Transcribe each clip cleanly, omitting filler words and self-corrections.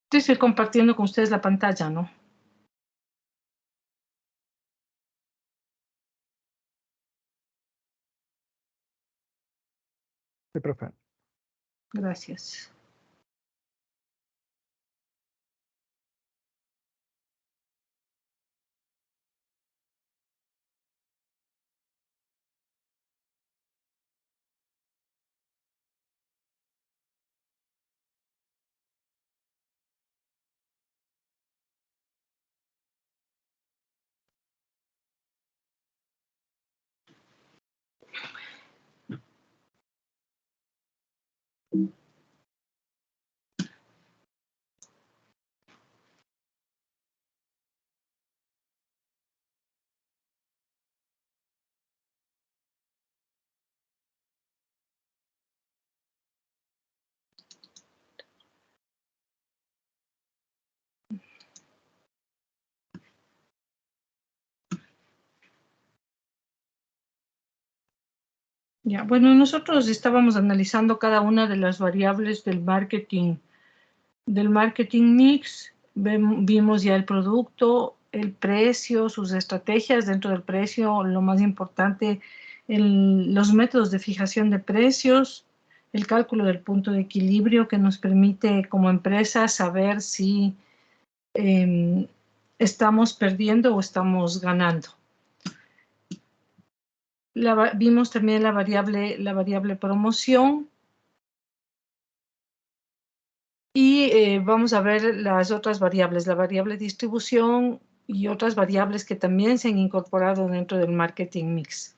Estoy compartiendo con ustedes la pantalla, ¿no? Sí, profe. Gracias. Ya, bueno, nosotros estábamos analizando cada una de las variables del marketing mix. Vimos ya el producto, el precio, sus estrategias dentro del precio, lo más importante, los métodos de fijación de precios, el cálculo del punto de equilibrio que nos permite como empresa saber si estamos perdiendo o estamos ganando. Vimos también la variable promoción. Y vamos a ver las otras variables, la variable distribución y otras variables que también se han incorporado dentro del marketing mix.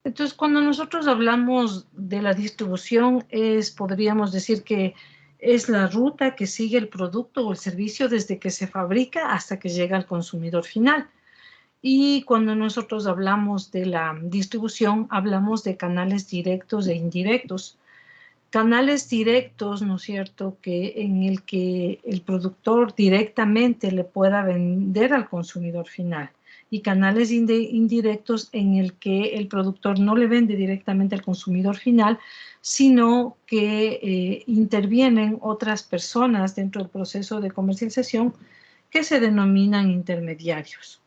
Entonces, cuando nosotros hablamos de la distribución, podríamos decir que es la ruta que sigue el producto o el servicio desde que se fabrica hasta que llega al consumidor final. Y cuando nosotros hablamos de la distribución, hablamos de canales directos e indirectos. Canales directos, ¿no es cierto?, en el que el productor directamente le pueda vender al consumidor final. Y canales indirectos en el que el productor no le vende directamente al consumidor final, sino que intervienen otras personas dentro del proceso de comercialización que se denominan intermediarios.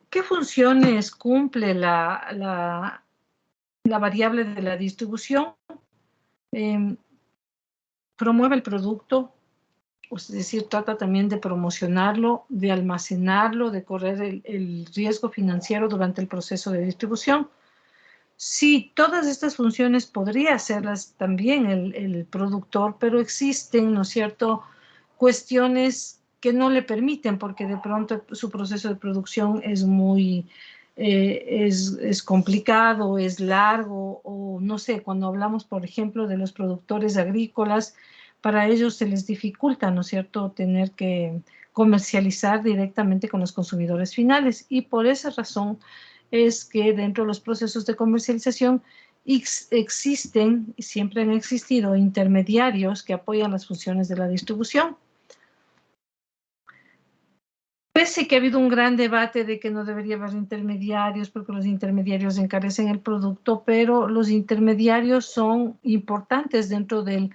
¿Qué funciones cumple la variable de la distribución? Promueve el producto, es decir, trata también de promocionarlo, de almacenarlo, de correr el riesgo financiero durante el proceso de distribución. Sí, todas estas funciones podría hacerlas también el productor, pero existen, ¿no es cierto?, cuestiones que no le permiten, porque de pronto su proceso de producción es es complicado, es largo, o no sé, cuando hablamos, por ejemplo, de los productores agrícolas, para ellos se les dificulta, ¿no es cierto?, tener que comercializar directamente con los consumidores finales, y por esa razón es que dentro de los procesos de comercialización existen y siempre han existido intermediarios que apoyan las funciones de la distribución. Pese que ha habido un gran debate de que no debería haber intermediarios porque los intermediarios encarecen el producto, pero los intermediarios son importantes dentro de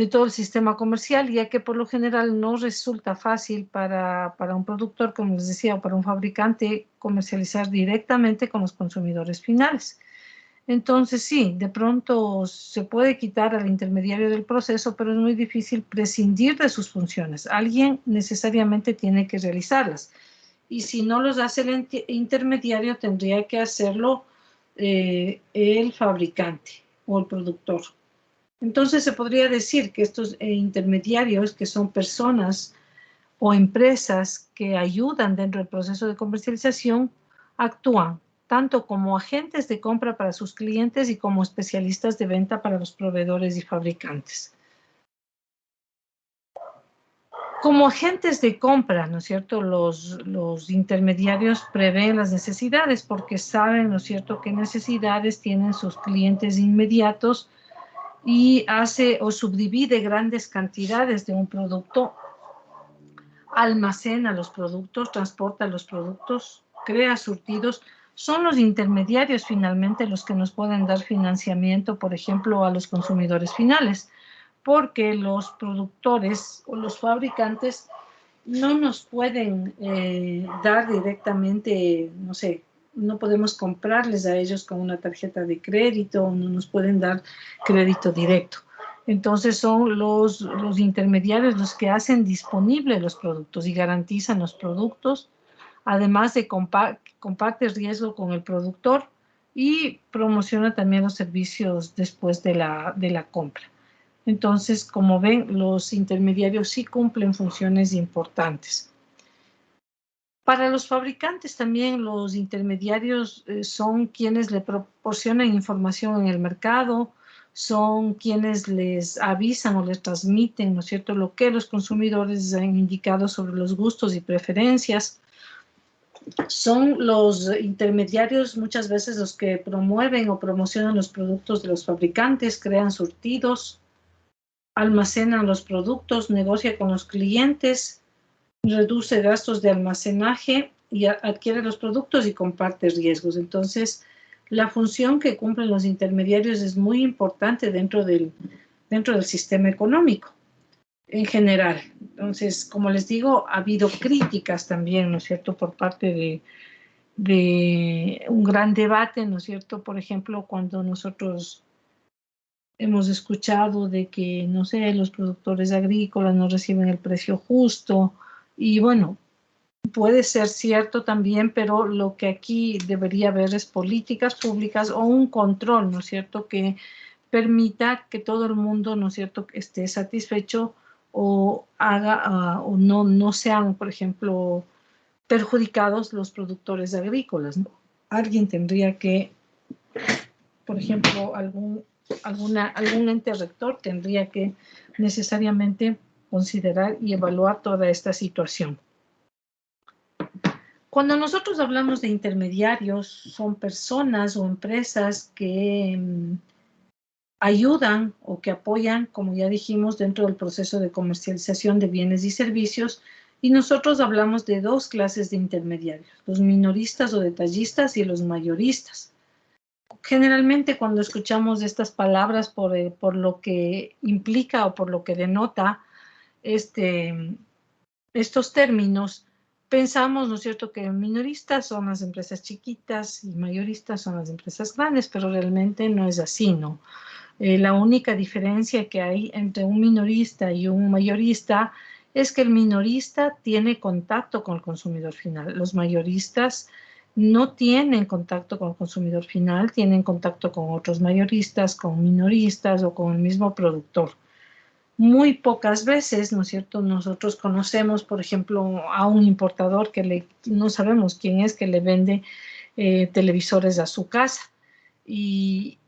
todo el sistema comercial, ya que por lo general no resulta fácil para un productor, como les decía, o para un fabricante comercializar directamente con los consumidores finales. Entonces, sí, de pronto se puede quitar al intermediario del proceso, pero es muy difícil prescindir de sus funciones. Alguien necesariamente tiene que realizarlas. y si no los hace el intermediario, tendría que hacerlo el fabricante o el productor. Entonces se podría decir que estos intermediarios, que son personas o empresas que ayudan dentro del proceso de comercialización, actúan tanto como agentes de compra para sus clientes y como especialistas de venta para los proveedores y fabricantes. Como agentes de compra, ¿no es cierto? Los intermediarios prevén las necesidades porque saben, ¿no es cierto?, qué necesidades tienen sus clientes inmediatos y hace o subdivide grandes cantidades de un producto, almacena los productos, transporta los productos, crea surtidos. Son los intermediarios finalmente los que nos pueden dar financiamiento, por ejemplo, a los consumidores finales, porque los productores o los fabricantes no nos pueden dar directamente, no sé, no podemos comprarles a ellos con una tarjeta de crédito, no nos pueden dar crédito directo. Entonces son los intermediarios los que hacen disponibles los productos y garantizan los productos, además de comparte riesgo con el productor y promociona también los servicios después de la compra. Entonces, como ven, los intermediarios sí cumplen funciones importantes. Para los fabricantes también los intermediarios son quienes le proporcionan información en el mercado, son quienes les avisan o les transmiten, ¿no es cierto?, lo que los consumidores han indicado sobre los gustos y preferencias. Son los intermediarios muchas veces los que promueven o promocionan los productos de los fabricantes, crean surtidos, almacenan los productos, negocia con los clientes, reduce gastos de almacenaje y adquiere los productos y comparte riesgos. Entonces, la función que cumplen los intermediarios es muy importante dentro del sistema económico en general. Entonces, como les digo, ha habido críticas también, ¿no es cierto?, por parte de un gran debate, ¿no es cierto?, por ejemplo, cuando nosotros hemos escuchado de que, no sé, los productores agrícolas no reciben el precio justo y bueno, puede ser cierto también, pero lo que aquí debería haber es políticas públicas o un control, ¿no es cierto?, que permita que todo el mundo, ¿no es cierto?, esté satisfecho o haga o no sean, por ejemplo, perjudicados los productores agrícolas, ¿no? Alguien tendría que, por ejemplo, algún ente rector tendría que necesariamente considerar y evaluar toda esta situación. Cuando nosotros hablamos de intermediarios, son personas o empresas que ayudan o que apoyan, como ya dijimos, dentro del proceso de comercialización de bienes y servicios, y nosotros hablamos de dos clases de intermediarios, los minoristas o detallistas y los mayoristas. Generalmente cuando escuchamos estas palabras por lo que implica o por lo que denota estos términos, pensamos, ¿no es cierto?, que minoristas son las empresas chiquitas y mayoristas son las empresas grandes, pero realmente no es así, ¿no? La única diferencia que hay entre un minorista y un mayorista es que el minorista tiene contacto con el consumidor final. Los mayoristas no tienen contacto con el consumidor final, tienen contacto con otros mayoristas, con minoristas o con el mismo productor. Muy pocas veces, ¿no es cierto?, nosotros conocemos, por ejemplo, a un importador que no sabemos quién es, que le vende televisores a su casa. Y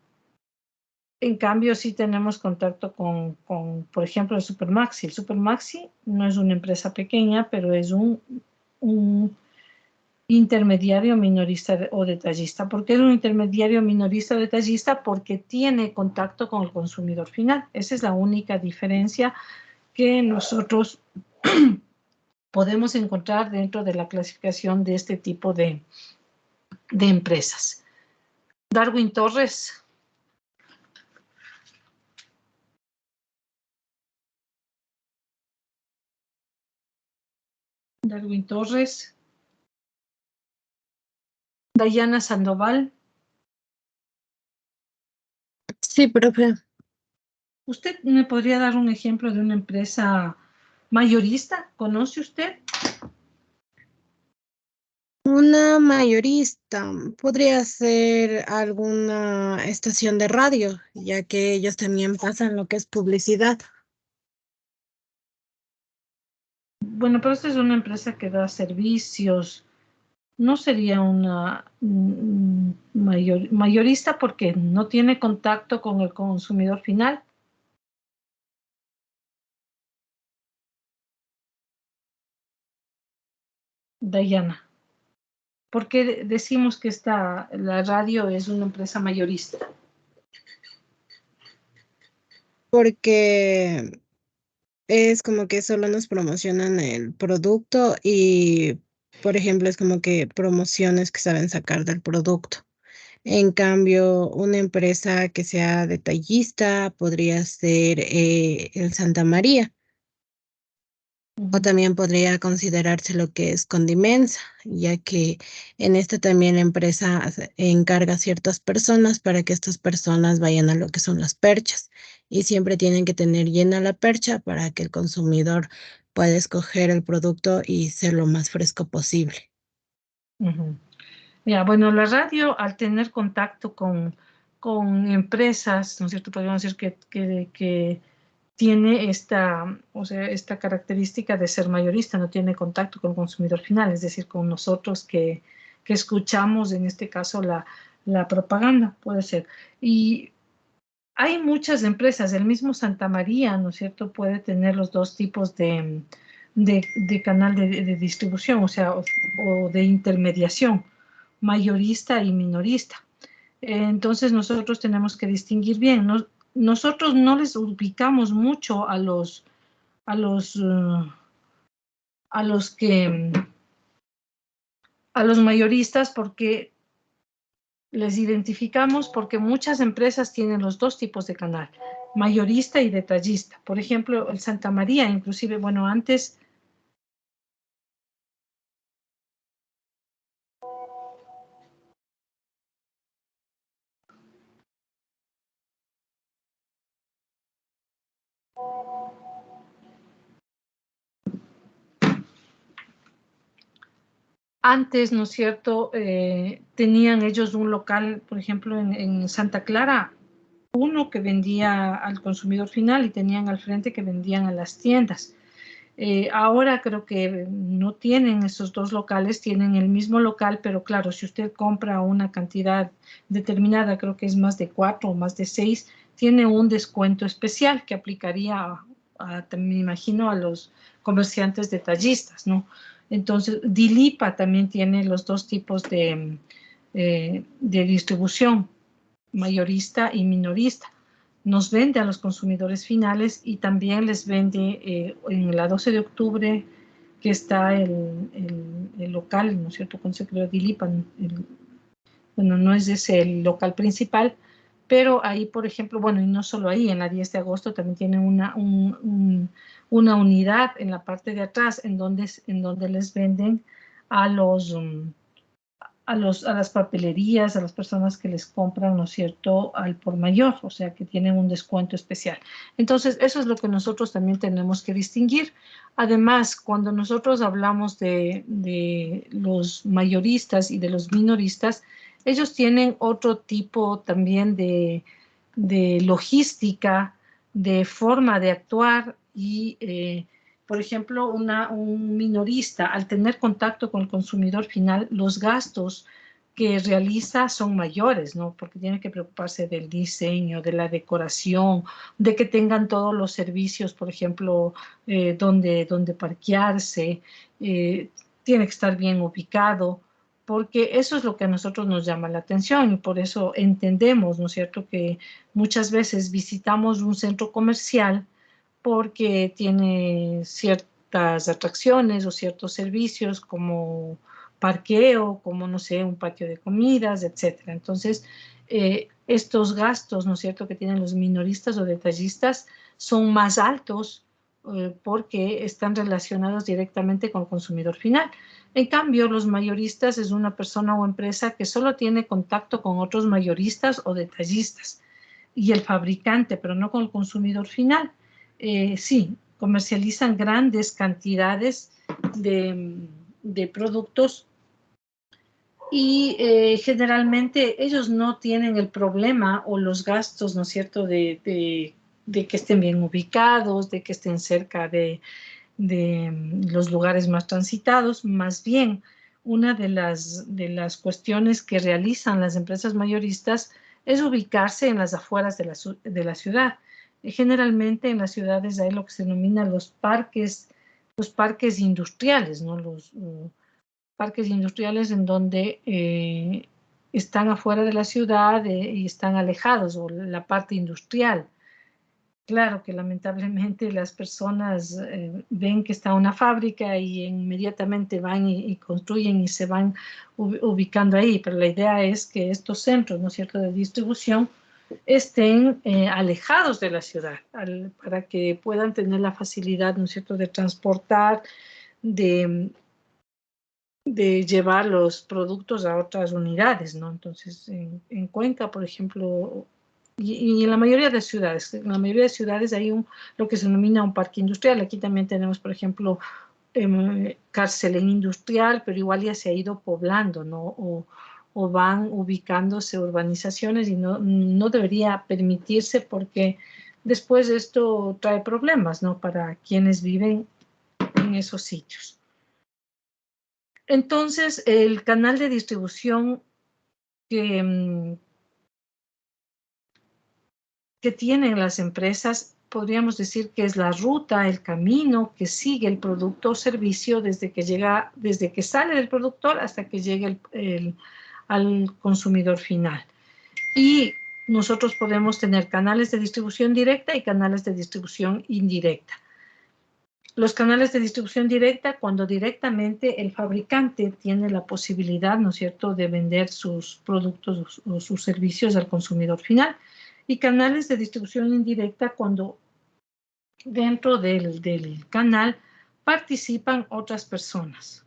en cambio, sí tenemos contacto con, por ejemplo, el Supermaxi. El Supermaxi no es una empresa pequeña, pero es un intermediario minorista o detallista. ¿Por qué es un intermediario minorista o detallista? Porque tiene contacto con el consumidor final. Esa es la única diferencia que nosotros podemos encontrar dentro de la clasificación de este tipo de empresas. Darwin Torres. Darwin Torres. Dayana Sandoval. Sí, profe. ¿Usted me podría dar un ejemplo de una empresa mayorista? ¿Conoce usted? Una mayorista podría ser alguna estación de radio, ya que ellos también pasan lo que es publicidad. Bueno, pero esta es una empresa que da servicios. No sería una mayorista porque no tiene contacto con el consumidor final. Dayana, ¿por qué decimos que la radio es una empresa mayorista? Porque es como que solo nos promocionan el producto y, por ejemplo, es como que promociones que saben sacar del producto. En cambio, una empresa que sea detallista podría ser el Santa María. O también podría considerarse lo que es Condimensa, ya que en esta también la empresa encarga a ciertas personas para que estas personas vayan a lo que son las perchas y siempre tienen que tener llena la percha para que el consumidor pueda escoger el producto y ser lo más fresco posible. Ujú. Ya, bueno, la radio al tener contacto con empresas, ¿no es cierto? Podríamos decir que tiene o sea, esta característica de ser mayorista, no tiene contacto con el consumidor final, es decir, con nosotros que escuchamos, en este caso, la propaganda, puede ser. Y hay muchas empresas, el mismo Santa María, ¿no es cierto?, puede tener los dos tipos de canal de distribución, o sea, o de intermediación, mayorista y minorista. Entonces nosotros tenemos que distinguir bien. Nosotros no les ubicamos mucho a los, uh, a los que, a los mayoristas porque les identificamos porque muchas empresas tienen los dos tipos de canal, mayorista y detallista. Por ejemplo, el Santa María, inclusive, bueno, antes, ¿no es cierto?, tenían ellos un local, por ejemplo, en Santa Clara, uno que vendía al consumidor final y tenían al frente que vendían a las tiendas. Ahora creo que no tienen esos dos locales, tienen el mismo local, pero claro, si usted compra una cantidad determinada, creo que es más de 4 o más de 6, tiene un descuento especial que aplicaría, me imagino, a los comerciantes detallistas, ¿no? Entonces, Dilipa también tiene los dos tipos de distribución, mayorista y minorista. Nos vende a los consumidores finales y también les vende en la 12 de octubre, que está el local, ¿no es cierto?, con secretario de Dilipan. Bueno, no es ese el local principal, pero ahí, por ejemplo, bueno, y no solo ahí, en la 10 de agosto también tienen una unidad en la parte de atrás en donde les venden a a las papelerías, a las personas que les compran, ¿no es cierto?, al por mayor, o sea, que tienen un descuento especial. Entonces, eso es lo que nosotros también tenemos que distinguir. Además, cuando nosotros hablamos de los mayoristas y de los minoristas, ellos tienen otro tipo también de logística, de forma de actuar y por ejemplo, un minorista, al tener contacto con el consumidor final, los gastos que realiza son mayores, ¿no? Porque tiene que preocuparse del diseño, de la decoración, de que tengan todos los servicios, por ejemplo, donde parquearse, tiene que estar bien ubicado, porque eso es lo que a nosotros nos llama la atención y por eso entendemos, ¿no es cierto?, que muchas veces visitamos un centro comercial porque tiene ciertas atracciones o ciertos servicios como parqueo, como, no sé, un patio de comidas, etcétera. Entonces, estos gastos, ¿no es cierto?, que tienen los minoristas o detallistas son más altos porque están relacionados directamente con el consumidor final. En cambio, los mayoristas es una persona o empresa que solo tiene contacto con otros mayoristas o detallistas y el fabricante, pero no con el consumidor final. Sí, comercializan grandes cantidades de productos y generalmente ellos no tienen el problema o los gastos, ¿no es cierto?, de que estén bien ubicados, de que estén cerca de los lugares más transitados. Más bien, una de las cuestiones que realizan las empresas mayoristas es ubicarse en las afueras de la ciudad. Generalmente en las ciudades hay lo que se denomina los parques industriales, ¿no? Los parques industriales en donde están afuera de la ciudad y están alejados, o la parte industrial. Claro que lamentablemente las personas ven que está una fábrica y inmediatamente van y construyen y se van ubicando ahí, pero la idea es que estos centros, ¿no es cierto?, de distribución estén alejados de la ciudad para que puedan tener la facilidad, ¿no es cierto?, de transportar, de llevar los productos a otras unidades, ¿no? Entonces, en Cuenca, por ejemplo, y en la mayoría de ciudades hay lo que se denomina un parque industrial. Aquí también tenemos, por ejemplo, Carcelén industrial, pero igual ya se ha ido poblando, ¿no? O van ubicándose urbanizaciones y no debería permitirse, porque después esto trae problemas, ¿no?, para quienes viven en esos sitios. Entonces, el canal de distribución que tienen las empresas, podríamos decir que es la ruta, el camino que sigue el producto o servicio desde que sale del productor hasta que llegue al consumidor final. Y nosotros podemos tener canales de distribución directa y canales de distribución indirecta. Los canales de distribución directa, cuando directamente el fabricante tiene la posibilidad, ¿no es cierto?, de vender sus productos o sus servicios al consumidor final. Y canales de distribución indirecta, cuando dentro del canal participan otras personas.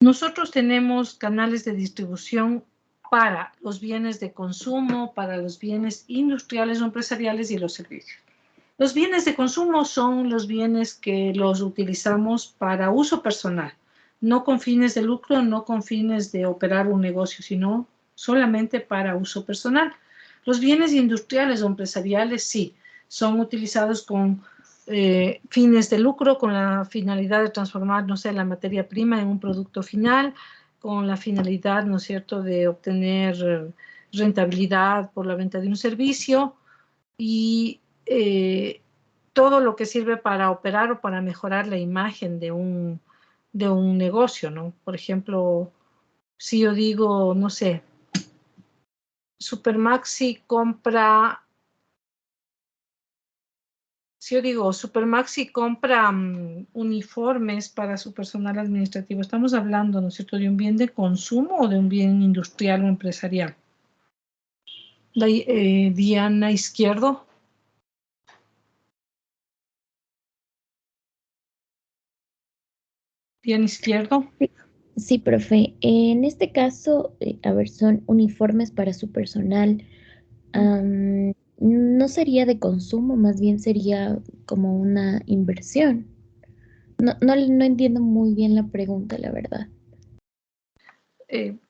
Nosotros tenemos canales de distribución para los bienes de consumo, para los bienes industriales o empresariales y los servicios. Los bienes de consumo son los bienes que los utilizamos para uso personal, no con fines de lucro, no con fines de operar un negocio, sino solamente para uso personal. Los bienes industriales o empresariales sí, son utilizados con fines de lucro, con la finalidad de transformar, no sé, la materia prima en un producto final, con la finalidad, ¿no es cierto?, de obtener rentabilidad por la venta de un servicio, y todo lo que sirve para operar o para mejorar la imagen de un negocio, ¿no? Por ejemplo, si yo digo, no sé, Supermaxi compra uniformes para su personal administrativo, estamos hablando, ¿no es cierto?, de un bien de consumo o de un bien industrial o empresarial. Diana Izquierdo. Diana Izquierdo. Sí, profe. En este caso, a ver, son uniformes para su personal. No sería de consumo, más bien sería como una inversión. No entiendo muy bien la pregunta, la verdad.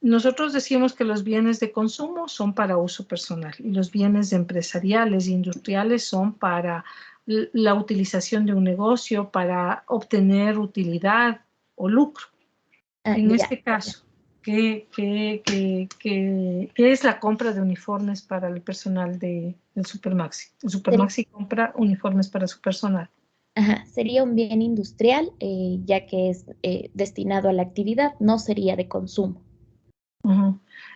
Nosotros decimos que los bienes de consumo son para uso personal y los bienes empresariales e industriales son para la utilización de un negocio, para obtener utilidad o lucro. En este caso, ¿qué es la compra de uniformes para el personal del Supermaxi? El Supermaxi compra uniformes para su personal. Ajá, sería un bien industrial, ya que es destinado a la actividad, no sería de consumo.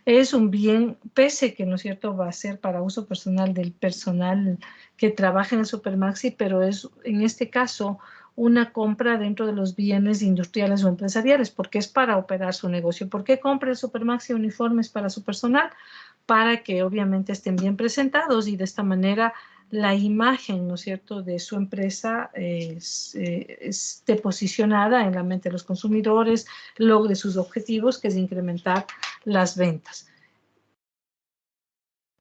Es un bien, pese que, ¿no es cierto?, va a ser para uso personal del personal que trabaja en el Supermaxi, pero es en este caso una compra dentro de los bienes industriales o empresariales, porque es para operar su negocio. ¿Por qué compra el Supermaxi uniformes para su personal? Para que obviamente estén bien presentados y de esta manera la imagen, ¿no es cierto?, de su empresa esté posicionada en la mente de los consumidores, logre sus objetivos, que es incrementar las ventas.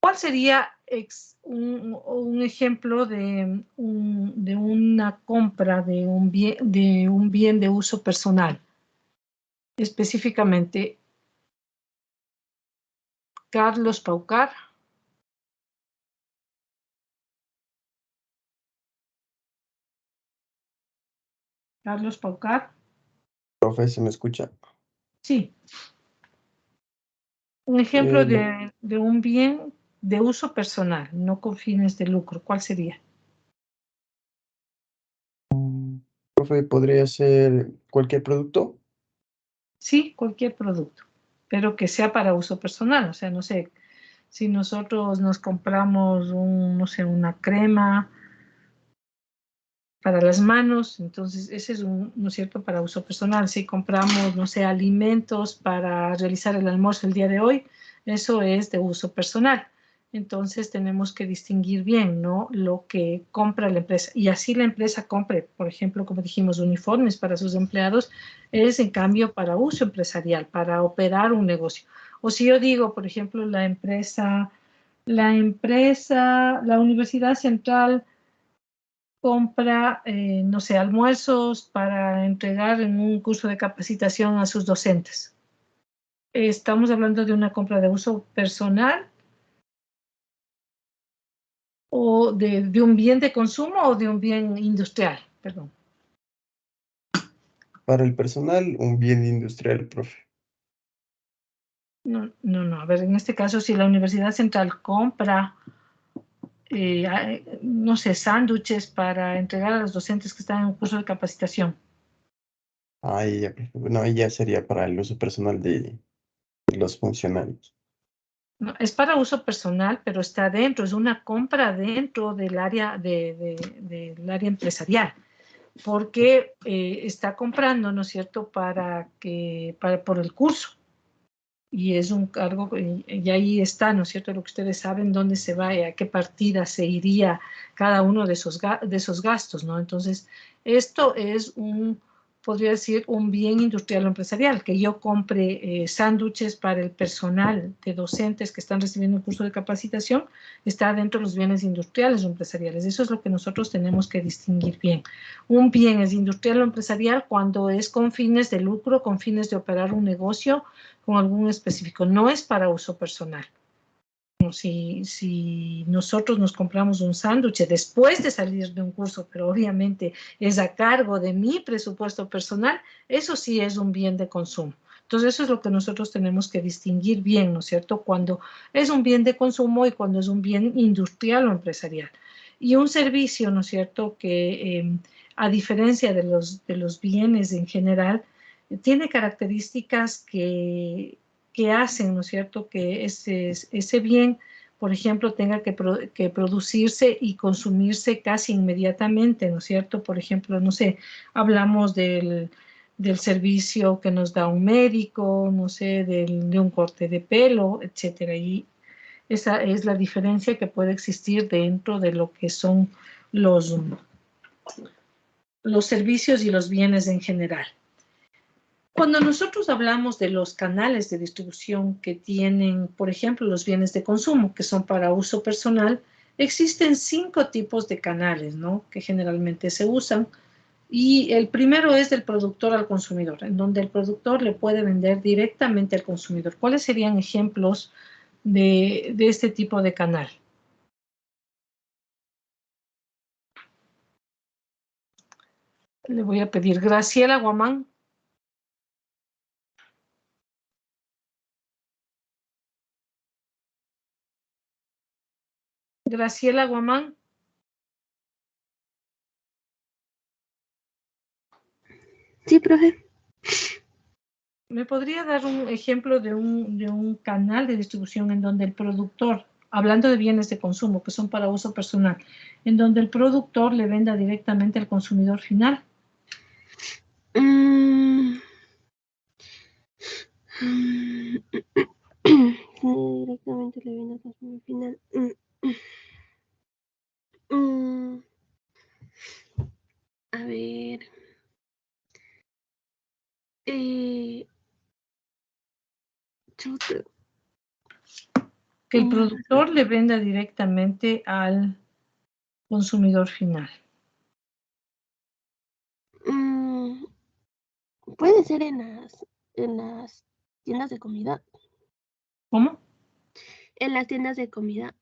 ¿Cuál sería un ejemplo de una compra de un bien de uso personal. Específicamente, Carlos Paucar. Carlos Paucar. Profe, ¿se me escucha? Sí. Un ejemplo No. de un bien de uso personal, no con fines de lucro. ¿Cuál sería? Profe, ¿podría ser cualquier producto? Sí, cualquier producto, pero que sea para uso personal. O sea, no sé, si nosotros nos compramos no sé, una crema para las manos, entonces ese es ¿no es cierto?, para uso personal. Si compramos, no sé, alimentos para realizar el almuerzo el día de hoy, eso es de uso personal. Entonces tenemos que distinguir bien, ¿no?, lo que compra la empresa. Y así la empresa compre, por ejemplo, como dijimos, uniformes para sus empleados, es en cambio para uso empresarial, para operar un negocio. O si yo digo, por ejemplo, la Universidad Central compra, no sé, almuerzos para entregar en un curso de capacitación a sus docentes. ¿Estamos hablando de una compra de uso personal o de un bien de consumo o de un bien industrial? Perdón. Para el personal, un bien industrial, profe. No. A ver, en este caso, si la Universidad Central compra, no sé, sándwiches para entregar a los docentes que están en un curso de capacitación. Ahí ya, profe. No, ahí ya sería para el uso personal de los funcionarios. No, es para uso personal, pero está dentro, es una compra dentro del área, del área empresarial, porque está comprando, ¿no es cierto?, por el curso. Y es un cargo, y ahí está, ¿no es cierto?, lo que ustedes saben, dónde se va y a qué partida se iría cada uno de esos gastos, ¿no? Entonces, esto es podría decir, un bien industrial o empresarial, que yo compre sándwiches para el personal de docentes que están recibiendo un curso de capacitación, está dentro de los bienes industriales o empresariales. Eso es lo que nosotros tenemos que distinguir bien. Un bien es industrial o empresarial cuando es con fines de lucro, con fines de operar un negocio, con algún específico, no es para uso personal. Si nosotros nos compramos un sándwich después de salir de un curso, pero obviamente es a cargo de mi presupuesto personal, eso sí es un bien de consumo. Entonces eso es lo que nosotros tenemos que distinguir bien, ¿no es cierto?, cuando es un bien de consumo y cuando es un bien industrial o empresarial. Y un servicio, ¿no es cierto?, que a diferencia de los bienes en general, tiene características que hacen, ¿no es cierto?, que ese bien, por ejemplo, tenga que producirse y consumirse casi inmediatamente, ¿no es cierto? Por ejemplo, no sé, hablamos del servicio que nos da un médico, no sé, de un corte de pelo, etcétera. Y esa es la diferencia que puede existir dentro de lo que son los servicios y los bienes en general. Cuando nosotros hablamos de los canales de distribución que tienen, por ejemplo, los bienes de consumo, que son para uso personal, existen 5 tipos de canales, ¿no?, que generalmente se usan. Y el primero es del productor al consumidor, en donde el productor le puede vender directamente al consumidor. ¿Cuáles serían ejemplos de este tipo de canal? Le voy a pedir Graciela Guamán. Graciela Guamán. Sí, profe. ¿Me podría dar un ejemplo de un canal de distribución en donde el productor, hablando de bienes de consumo que son para uso personal, en donde el productor le venda directamente al consumidor final? Directamente le viene al consumidor final. A ver. Chuta. Que el productor le venda directamente al consumidor final. Puede ser en las tiendas de comida. ¿Cómo? En las tiendas de comida.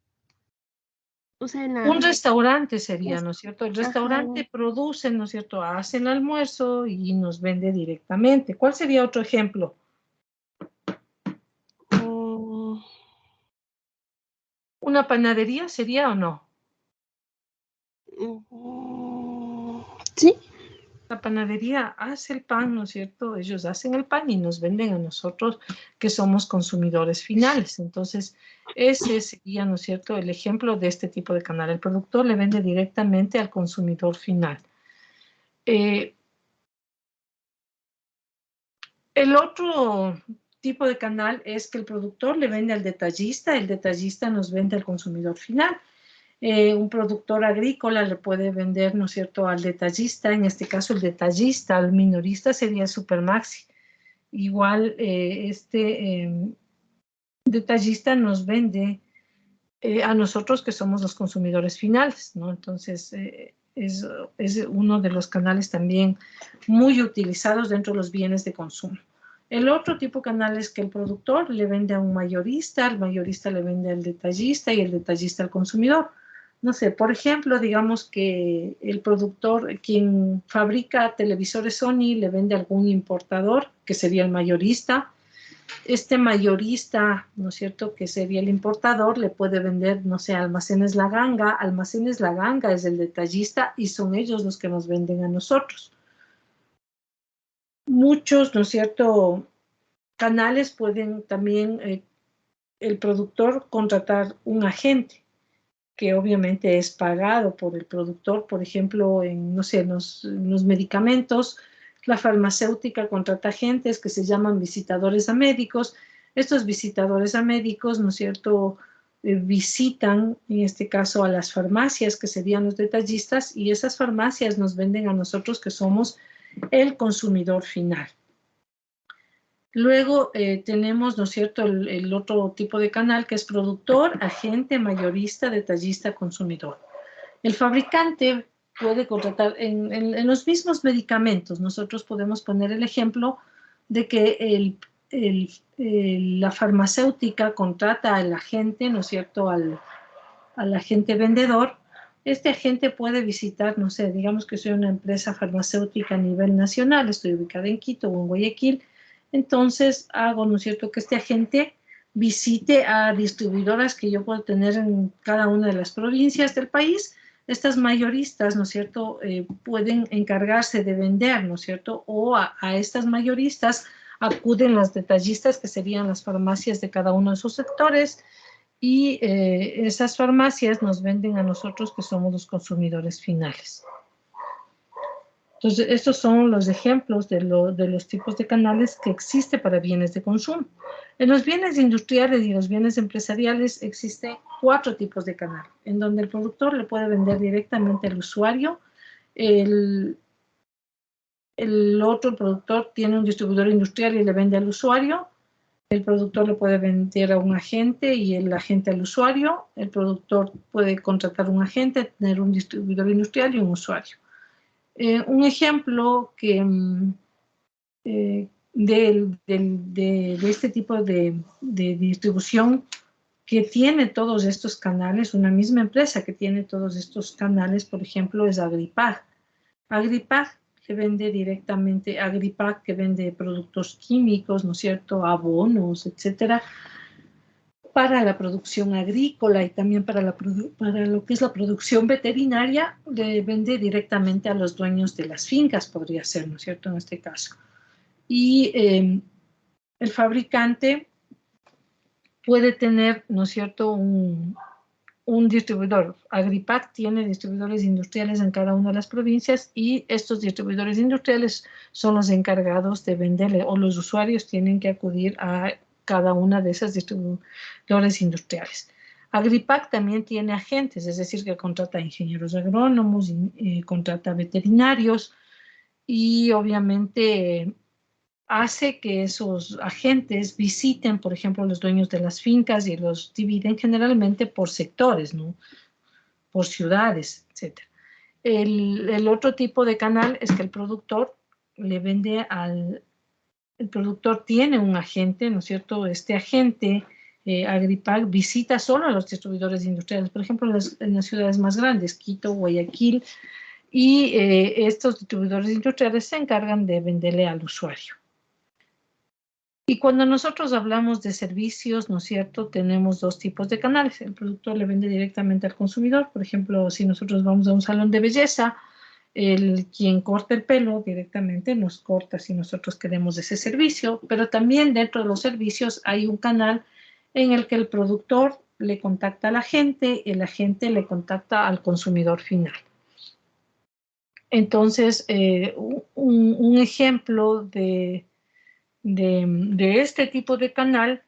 O sea, Un restaurante sería, ¿no es cierto? El Ajá. restaurante produce, ¿no es cierto? Hace el almuerzo y nos vende directamente. ¿Cuál sería otro ejemplo? ¿Una panadería sería o no? Sí. La panadería hace el pan, ¿no es cierto? Ellos hacen el pan y nos venden a nosotros que somos consumidores finales. Entonces, ese sería, ¿no es cierto?, el ejemplo de este tipo de canal. El productor le vende directamente al consumidor final. El otro tipo de canal es que el productor le vende al detallista, el detallista nos vende al consumidor final. Un productor agrícola le puede vender, ¿no es cierto?, al detallista, en este caso el detallista, al minorista sería Supermaxi. Igual detallista nos vende a nosotros que somos los consumidores finales, ¿no? Entonces es uno de los canales también muy utilizados dentro de los bienes de consumo. El otro tipo de canal es que el productor le vende a un mayorista, el mayorista le vende al detallista y el detallista al consumidor. No sé, por ejemplo, digamos que el productor, quien fabrica televisores Sony, le vende a algún importador, que sería el mayorista. Este mayorista, ¿no es cierto?, que sería el importador, le puede vender, no sé, Almacenes La Ganga. Almacenes La Ganga es el detallista y son ellos los que nos venden a nosotros. Muchos, ¿no es cierto?, canales pueden también el productor contratar un agente que obviamente es pagado por el productor, por ejemplo, en, no sé, en los medicamentos, la farmacéutica contrata agentes que se llaman visitadores a médicos. Estos visitadores a médicos, ¿no es cierto?, visitan, en este caso, a las farmacias, que serían los detallistas, y esas farmacias nos venden a nosotros, que somos el consumidor final. Luego tenemos, ¿no es cierto?, el otro tipo de canal que es productor, agente, mayorista, detallista, consumidor. El fabricante puede contratar en los mismos medicamentos. Nosotros podemos poner el ejemplo de que la farmacéutica contrata al agente, ¿no es cierto?, al agente vendedor. Este agente puede visitar, no sé, digamos que soy una empresa farmacéutica a nivel nacional, estoy ubicada en Quito o en Guayaquil. Entonces hago, ¿no es cierto?, que este agente visite a distribuidoras que yo puedo tener en cada una de las provincias del país. Estas mayoristas, ¿no es cierto?, pueden encargarse de vender, ¿no es cierto?, o a estas mayoristas acuden las detallistas, que serían las farmacias de cada uno de sus sectores, y esas farmacias nos venden a nosotros, que somos los consumidores finales. Entonces, estos son los ejemplos de los tipos de canales que existen para bienes de consumo. En los bienes industriales y los bienes empresariales existen 4 tipos de canal, en donde el productor le puede vender directamente al usuario. El otro productor tiene un distribuidor industrial y le vende al usuario. El productor le puede vender a un agente y el agente al usuario. El productor puede contratar un agente, tener un distribuidor industrial y un usuario. Un ejemplo de este tipo de distribución que tiene todos estos canales, una misma empresa que tiene todos estos canales, por ejemplo, es Agripag. Agripag que vende directamente, Agripag que vende productos químicos, ¿no es cierto?, abonos, etcétera, para la producción agrícola y también para lo que es la producción veterinaria, le vende directamente a los dueños de las fincas, podría ser, ¿no es cierto?, en este caso. Y el fabricante puede tener, ¿no es cierto?, un distribuidor. Agripag tiene distribuidores industriales en cada una de las provincias y estos distribuidores industriales son los encargados de venderle, o los usuarios tienen que acudir a cada una de esas distribuidores industriales. Agripag también tiene agentes, es decir, que contrata ingenieros agrónomos, contrata veterinarios y obviamente hace que esos agentes visiten, por ejemplo, los dueños de las fincas y los dividen generalmente por sectores, ¿no? Por ciudades, etc. El otro tipo de canal es que el productor le vende el productor tiene un agente, ¿no es cierto? Este agente, Agripac, visita solo a los distribuidores industriales, por ejemplo, en las ciudades más grandes, Quito, Guayaquil, y estos distribuidores industriales se encargan de venderle al usuario. Y cuando nosotros hablamos de servicios, ¿no es cierto? Tenemos dos tipos de canales. El productor le vende directamente al consumidor. Por ejemplo, si nosotros vamos a un salón de belleza, quien corta el pelo directamente nos corta si nosotros queremos ese servicio. Pero también dentro de los servicios hay un canal en el que el productor le contacta a la gente y el agente le contacta al consumidor final. Entonces, un ejemplo de este tipo de canal,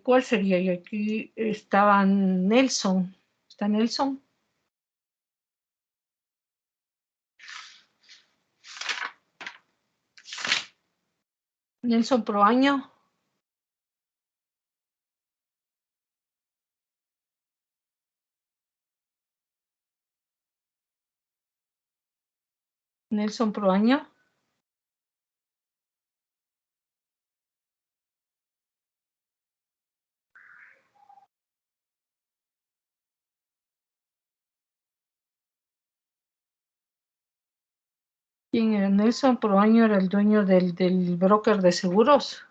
¿cuál sería? Y aquí estaba Nelson. ¿Está Nelson? Nelson Proaño. Nelson Proaño. ¿Quién era? Nelson Proaño era el dueño del broker de seguros.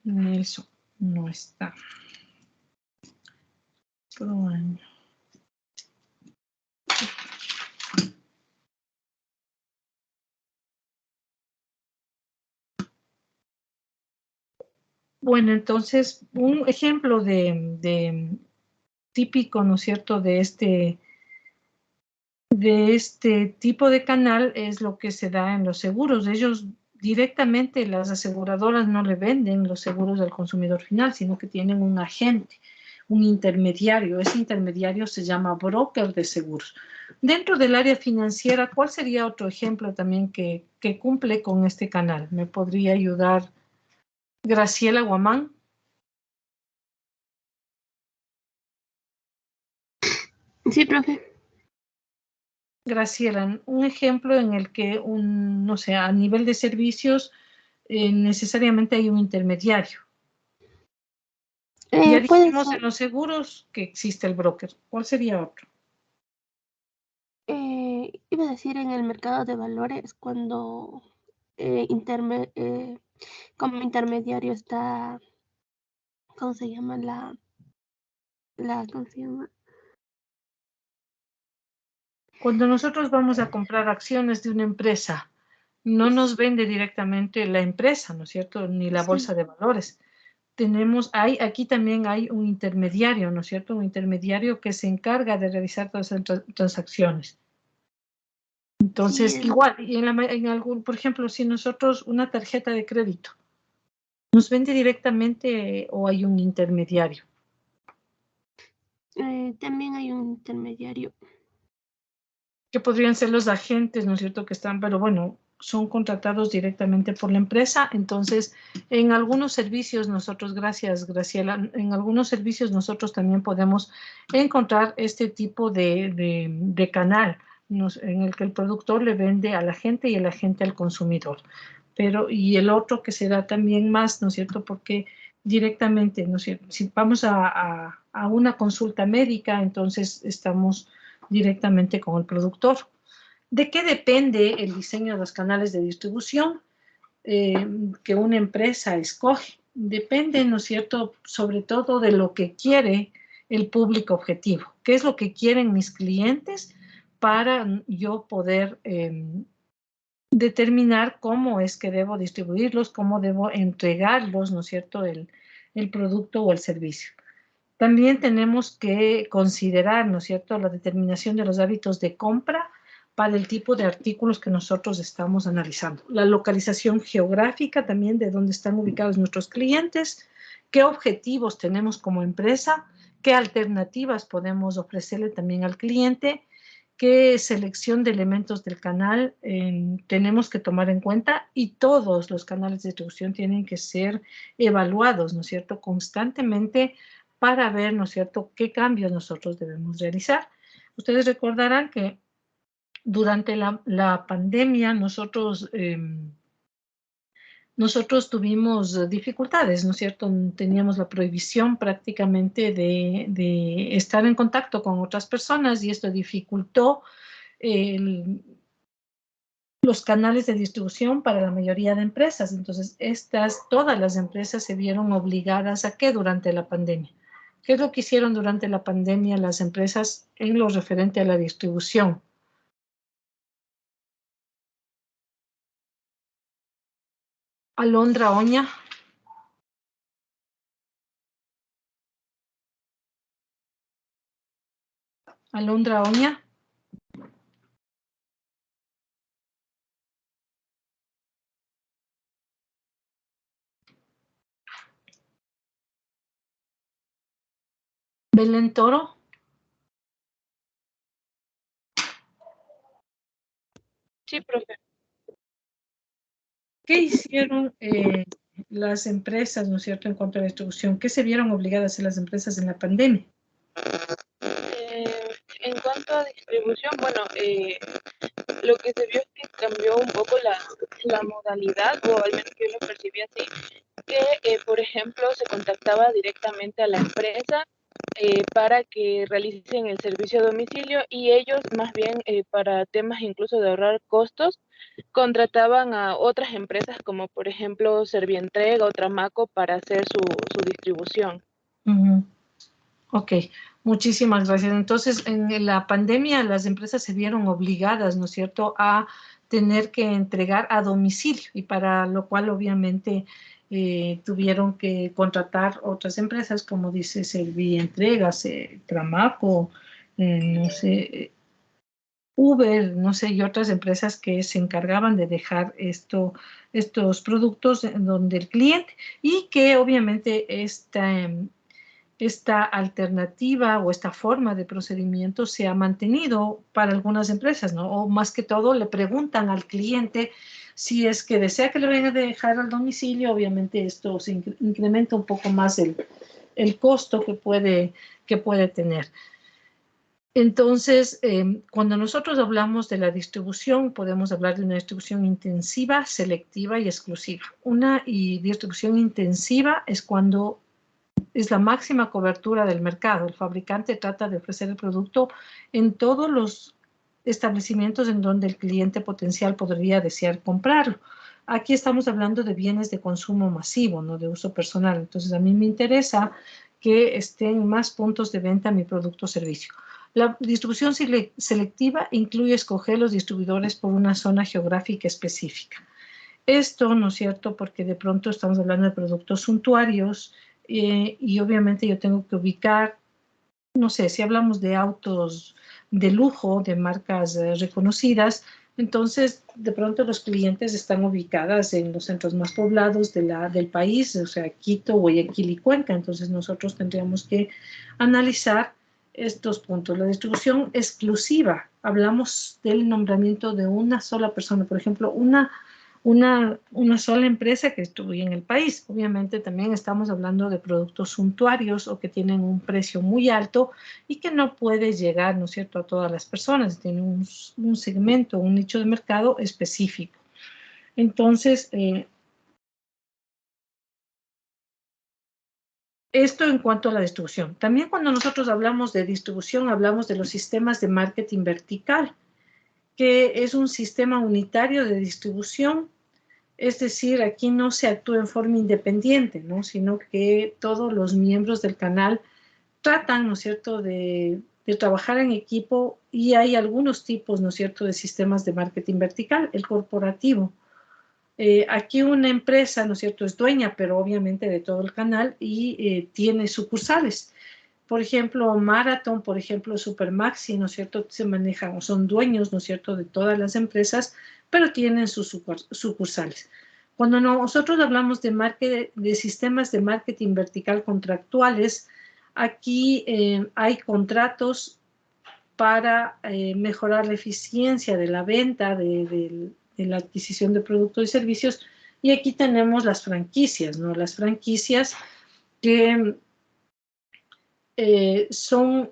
Nelson no está. Proaño. Bueno, entonces, un ejemplo de típico, ¿no es cierto?, de este tipo de canal es lo que se da en los seguros. Ellos directamente, las aseguradoras no le venden los seguros al consumidor final, sino que tienen un agente, un intermediario. Ese intermediario se llama broker de seguros. Dentro del área financiera, ¿cuál sería otro ejemplo también que cumple con este canal? ¿Me podría ayudar Graciela Guamán? Sí, profe. Graciela, un ejemplo en el que no sé, a nivel de servicios necesariamente hay un intermediario. Ya Puede dijimos ser, en los seguros que existe el broker. ¿Cuál sería otro? iba a decir en el mercado de valores cuando como intermediario está, ¿cómo se llama? ¿Cómo se llama? Cuando nosotros vamos a comprar acciones de una empresa, no nos vende directamente la empresa, ¿no es cierto? Ni la bolsa Sí, de valores. Aquí también hay un intermediario, ¿no es cierto? Un intermediario que se encarga de realizar todas esas transacciones. Entonces, sí, igual, y en algún, por ejemplo, si nosotros una tarjeta de crédito, ¿nos vende directamente o hay un intermediario? también hay un intermediario. Que podrían ser los agentes, ¿no es cierto?, que están, pero bueno, son contratados directamente por la empresa. Entonces, en algunos servicios nosotros, gracias Graciela, en algunos servicios nosotros también podemos encontrar este tipo de canal en el que el productor le vende al agente y el agente al consumidor. Pero, y el otro que se da también más, ¿no es cierto?, porque directamente, ¿no es cierto?, si vamos a una consulta médica, entonces estamos directamente con el productor. ¿De qué depende el diseño de los canales de distribución que una empresa escoge? Depende, ¿no es cierto?, sobre todo de lo que quiere el público objetivo. ¿Qué es lo que quieren mis clientes para yo poder determinar cómo es que debo distribuirlos, cómo debo entregarlos, ¿no es cierto?, el producto o el servicio? También tenemos que considerar, ¿no es cierto?, la determinación de los hábitos de compra para el tipo de artículos que nosotros estamos analizando. La localización geográfica también de dónde están ubicados nuestros clientes, qué objetivos tenemos como empresa, qué alternativas podemos ofrecerle también al cliente, qué selección de elementos del canal tenemos que tomar en cuenta, y todos los canales de distribución tienen que ser evaluados, ¿no es cierto?, constantemente para ver, ¿no es cierto?, qué cambios nosotros debemos realizar. Ustedes recordarán que durante la pandemia nosotros tuvimos dificultades, ¿no es cierto? Teníamos la prohibición prácticamente de estar en contacto con otras personas, y esto dificultó los canales de distribución para la mayoría de empresas. Entonces, todas las empresas se vieron obligadas a ¿qué durante la pandemia? ¿Qué es lo que hicieron durante la pandemia las empresas en lo referente a la distribución? Alondra Oña. Alondra Oña. Belén Toro. Sí, profe. ¿Qué hicieron las empresas, ¿no es cierto?, en cuanto a la distribución? ¿Qué se vieron obligadas a hacer las empresas en la pandemia? En cuanto a distribución, bueno, lo que se vio es que cambió un poco la modalidad, o al menos yo lo percibí así, que, por ejemplo, se contactaba directamente a la empresa para que realicen el servicio a domicilio, y ellos más bien para temas incluso de ahorrar costos, contrataban a otras empresas como por ejemplo Servientrega o Tramaco para hacer su distribución. Ok, muchísimas gracias. Entonces, en la pandemia las empresas se vieron obligadas, ¿no es cierto?, a tener que entregar a domicilio, y para lo cual obviamente tuvieron que contratar otras empresas, como dice Servientregas, Tramaco, no sé, Uber, no sé, y otras empresas que se encargaban de dejar estos productos en donde el cliente, y que obviamente esta alternativa o esta forma de procedimiento se ha mantenido para algunas empresas, ¿no? O más que todo le preguntan al cliente si es que desea que le vayan a dejar al domicilio. Obviamente esto se incrementa un poco más el costo que puede tener. Entonces, cuando nosotros hablamos de la distribución, podemos hablar de una distribución intensiva, selectiva y exclusiva. Distribución intensiva es cuando es la máxima cobertura del mercado. El fabricante trata de ofrecer el producto en todos los establecimientos en donde el cliente potencial podría desear comprarlo. Aquí estamos hablando de bienes de consumo masivo, no de uso personal. Entonces, a mí me interesa que estén en más puntos de venta mi producto o servicio. La distribución selectiva incluye escoger los distribuidores por una zona geográfica específica. Esto, ¿no es cierto?, porque de pronto estamos hablando de productos suntuarios, y obviamente yo tengo que ubicar, no sé, si hablamos de autos de lujo, de marcas reconocidas, entonces de pronto los clientes están ubicadas en los centros más poblados del país, o sea, Quito, Guayaquil y Cuenca. Entonces nosotros tendríamos que analizar estos puntos. La distribución exclusiva, hablamos del nombramiento de una sola persona, por ejemplo, una sola empresa que distribuye en el país. Obviamente también estamos hablando de productos suntuarios o que tienen un precio muy alto y que no puede llegar, ¿no es cierto?, a todas las personas. Tiene un segmento, un nicho de mercado específico. Entonces, esto en cuanto a la distribución. También cuando nosotros hablamos de distribución, hablamos de los sistemas de marketing vertical, que es un sistema unitario de distribución. Es decir, aquí no se actúa en forma independiente, ¿no?, sino que todos los miembros del canal tratan, ¿no es cierto?, de trabajar en equipo, y hay algunos tipos, ¿no es cierto?, de sistemas de marketing vertical. El corporativo. Aquí una empresa, ¿no es cierto?, es dueña, pero obviamente de todo el canal, y tiene sucursales. por ejemplo, Marathon, por ejemplo, Supermaxi, ¿no es cierto? Se manejan, son dueños, ¿no es cierto?, de todas las empresas, pero tienen sus sucursales. Cuando nosotros hablamos de sistemas de marketing vertical contractuales, aquí hay contratos para mejorar la eficiencia de la venta, de la adquisición de productos y servicios. Y aquí tenemos las franquicias, ¿no? Las franquicias que son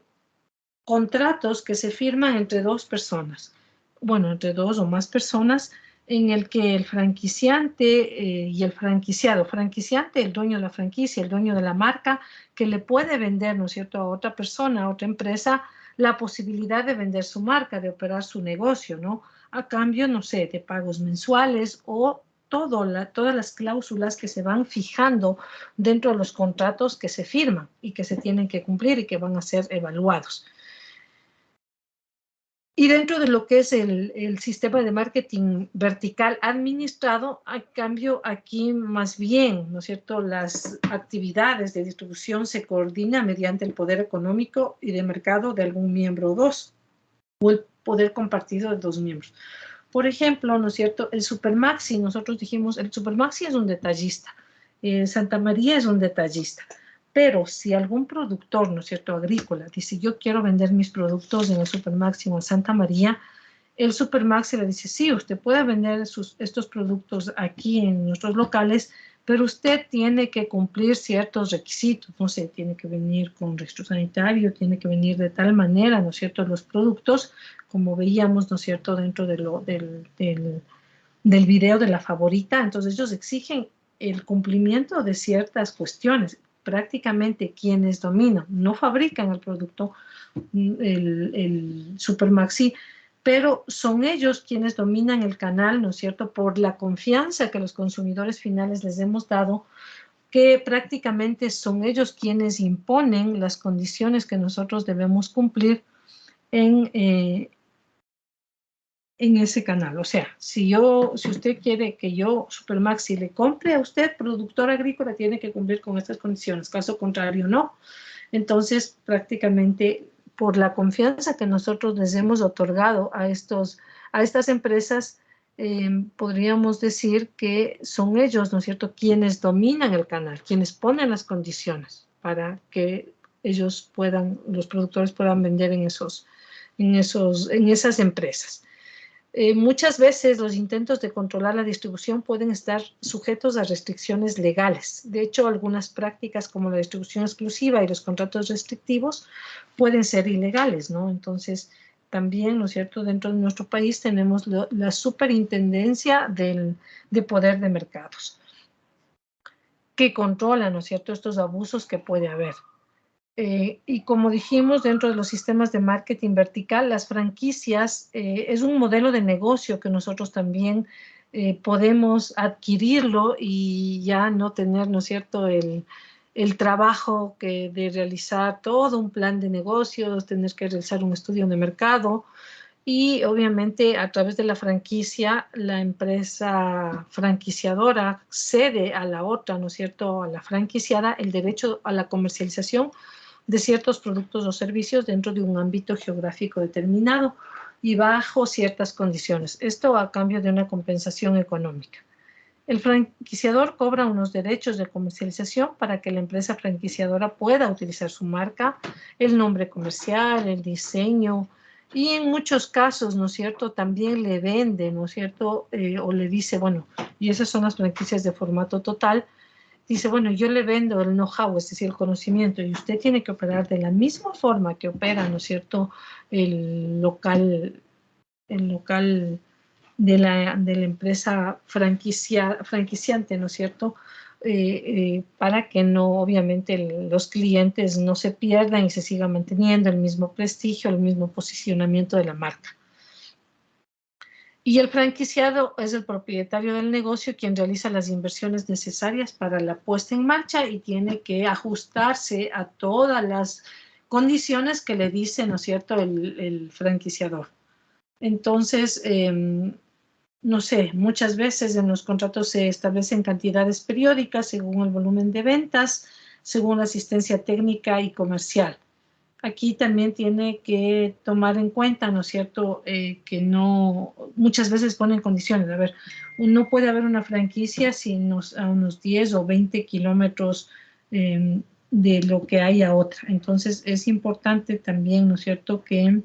contratos que se firman entre dos personas, bueno, entre dos o más personas, en el que el franquiciante y el franquiciante, el dueño de la franquicia, el dueño de la marca, que le puede vender, ¿no es cierto?, a otra persona, a otra empresa, la posibilidad de vender su marca, de operar su negocio, ¿no? A cambio, no sé, de pagos mensuales o todas las cláusulas que se van fijando dentro de los contratos que se firman y que se tienen que cumplir y que van a ser evaluados. Y dentro de lo que es el sistema de marketing vertical administrado, a cambio aquí más bien, ¿no es cierto?, las actividades de distribución se coordinan mediante el poder económico y de mercado de algún miembro o dos, o el poder compartido de dos miembros. Por ejemplo, ¿no es cierto?, el Supermaxi, nosotros dijimos, el Supermaxi es un detallista, Santa María es un detallista. Pero si algún productor, ¿no es cierto?, agrícola, dice, yo quiero vender mis productos en el Supermaxi o en Santa María, el Supermaxi le dice, sí, usted puede vender estos productos aquí en nuestros locales, pero usted tiene que cumplir ciertos requisitos, no sé, tiene que venir con registro sanitario, tiene que venir de tal manera, ¿no es cierto?, los productos, como veíamos, ¿no es cierto?, dentro del video de la favorita. Entonces ellos exigen el cumplimiento de ciertas cuestiones. Prácticamente quienes dominan, no fabrican el producto, el Supermaxi, pero son ellos quienes dominan el canal, ¿no es cierto?, por la confianza que los consumidores finales les hemos dado, que prácticamente son ellos quienes imponen las condiciones que nosotros debemos cumplir en ese canal. O sea, si usted quiere que yo, Supermaxi, le compre a usted, productor agrícola, tiene que cumplir con estas condiciones. Caso contrario, no. Entonces, prácticamente, por la confianza que nosotros les hemos otorgado a estas empresas, podríamos decir que son ellos, ¿no es cierto?, quienes dominan el canal, quienes ponen las condiciones para que los productores puedan vender en esas empresas. Muchas veces los intentos de controlar la distribución pueden estar sujetos a restricciones legales. De hecho, algunas prácticas como la distribución exclusiva y los contratos restrictivos pueden ser ilegales, ¿no? Entonces, también, ¿no es cierto?, dentro de nuestro país tenemos la superintendencia de poder de mercados, que controla, ¿no es cierto?, estos abusos que puede haber. Y como dijimos, dentro de los sistemas de marketing vertical, las franquicias es un modelo de negocio que nosotros también podemos adquirirlo y ya no tener, ¿no es cierto?, el trabajo de realizar todo un plan de negocios, tener que realizar un estudio de mercado. Y obviamente a través de la franquicia, la empresa franquiciadora cede a la otra, ¿no es cierto?, a la franquiciada, el derecho a la comercialización de ciertos productos o servicios dentro de un ámbito geográfico determinado y bajo ciertas condiciones. Esto a cambio de una compensación económica. El franquiciador cobra unos derechos de comercialización para que la empresa franquiciadora pueda utilizar su marca, el nombre comercial, el diseño, y en muchos casos, ¿no es cierto?, también le vende, ¿no es cierto?, o le dice, bueno, y esas son las franquicias de formato total, dice, bueno, yo le vendo el know-how, es decir, el conocimiento, y usted tiene que operar de la misma forma que opera, ¿no es cierto?, el local de la empresa franquiciante, ¿no es cierto?, para que no, obviamente, los clientes no se pierdan y se siga manteniendo el mismo prestigio, el mismo posicionamiento de la marca. Y el franquiciado es el propietario del negocio quien realiza las inversiones necesarias para la puesta en marcha y tiene que ajustarse a todas las condiciones que le dice, ¿no es cierto?, el franquiciador. Entonces, no sé, muchas veces en los contratos se establecen cantidades periódicas según el volumen de ventas, según la asistencia técnica y comercial. aquí también tiene que tomar en cuenta, ¿no es cierto?, que no, muchas veces ponen condiciones. A ver, no puede haber una franquicia a unos 10 o 20 kilómetros de lo que haya otra. Entonces, es importante también, ¿no es cierto?, que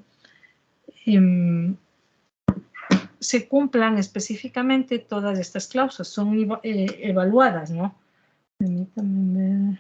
se cumplan específicamente todas estas cláusulas, son evaluadas, ¿no? Permítanme ver.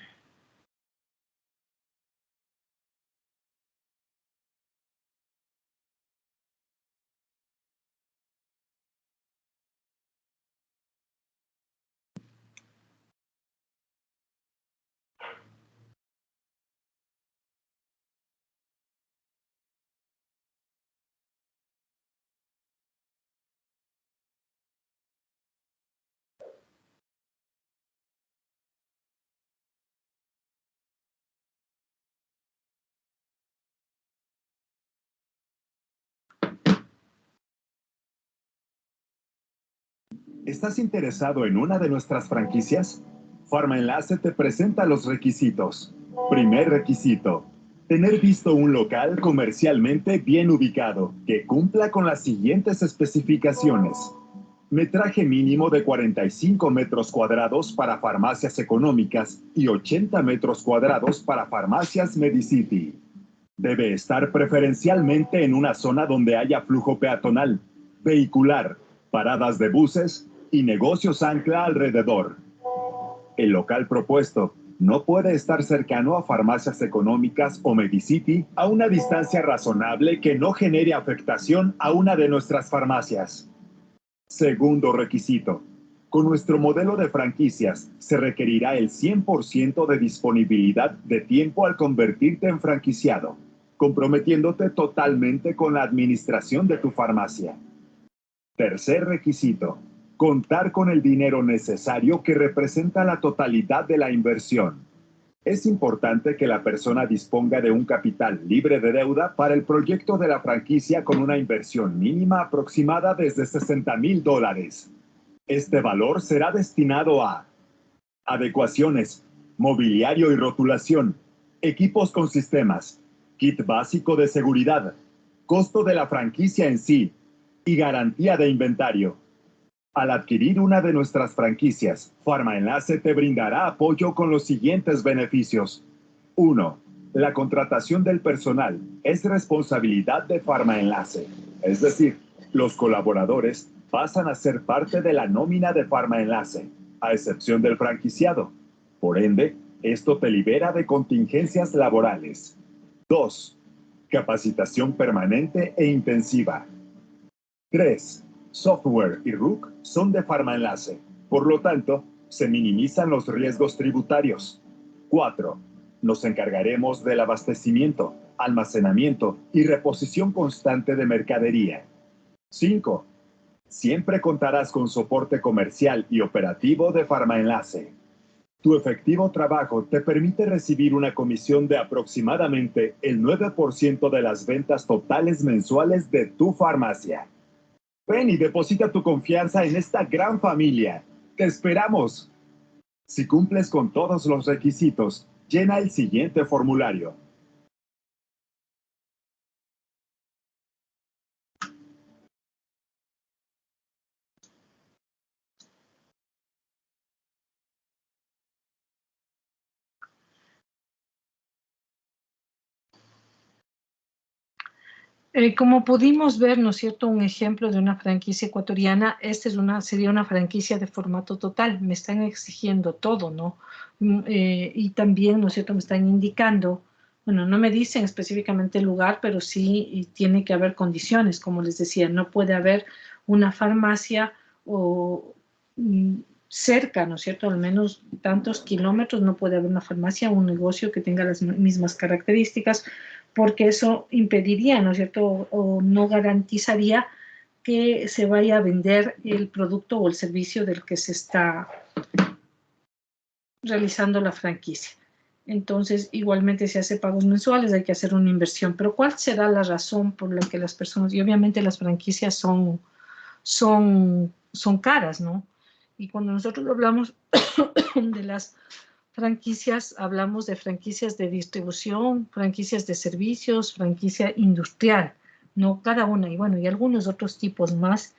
¿Estás interesado en una de nuestras franquicias? Farmaenlace te presenta los requisitos. Primer requisito: tener visto un local comercialmente bien ubicado, que cumpla con las siguientes especificaciones. Metraje mínimo de 45 metros cuadrados para farmacias económicas y 80 metros cuadrados para farmacias Medicity. Debe estar preferencialmente en una zona donde haya flujo peatonal, vehicular, paradas de buses y negocios ancla alrededor. El local propuesto no puede estar cercano a farmacias económicas o Medicity a una distancia razonable que no genere afectación a una de nuestras farmacias. Segundo requisito: con nuestro modelo de franquicias se requerirá el 100% de disponibilidad de tiempo al convertirte en franquiciado, comprometiéndote totalmente con la administración de tu farmacia. Tercer requisito: contar con el dinero necesario que representa la totalidad de la inversión. Es importante que la persona disponga de un capital libre de deuda para el proyecto de la franquicia con una inversión mínima aproximada desde $60,000. Este valor será destinado a adecuaciones, mobiliario y rotulación, equipos con sistemas, kit básico de seguridad, costo de la franquicia en sí y garantía de inventario. Al adquirir una de nuestras franquicias, Farmaenlace te brindará apoyo con los siguientes beneficios. 1. La contratación del personal es responsabilidad de Farmaenlace. Es decir, los colaboradores pasan a ser parte de la nómina de Farmaenlace, a excepción del franquiciado. Por ende, esto te libera de contingencias laborales. 2. Capacitación permanente e intensiva. 3. Software y RUC son de Farmaenlace. Por lo tanto, se minimizan los riesgos tributarios. 4. Nos encargaremos del abastecimiento, almacenamiento y reposición constante de mercadería. 5. Siempre contarás con soporte comercial y operativo de Farmaenlace. Tu efectivo trabajo te permite recibir una comisión de aproximadamente el 9% de las ventas totales mensuales de tu farmacia. Ven y deposita tu confianza en esta gran familia. ¡Te esperamos! Si cumples con todos los requisitos, llena el siguiente formulario. Como pudimos ver, ¿no es cierto?, un ejemplo de una franquicia ecuatoriana, sería una franquicia de formato total. Me están exigiendo todo, ¿no? Y también, ¿no es cierto?, me están indicando, bueno, no me dicen específicamente el lugar, pero sí tiene que haber condiciones. Como les decía, no puede haber una farmacia cerca, ¿no es cierto?, al menos tantos kilómetros, no puede haber una farmacia o un negocio que tenga las mismas características, porque eso impediría, ¿no es cierto?, o no garantizaría que se vaya a vender el producto o el servicio del que se está realizando la franquicia. Entonces, igualmente se hace pagos mensuales, hay que hacer una inversión. Pero ¿cuál será la razón por la que las personas, y obviamente las franquicias son caras, ¿no? Y cuando nosotros hablamos de las franquicias, hablamos de franquicias de distribución, franquicias de servicios, franquicia industrial, no cada una, y bueno, y algunos otros tipos más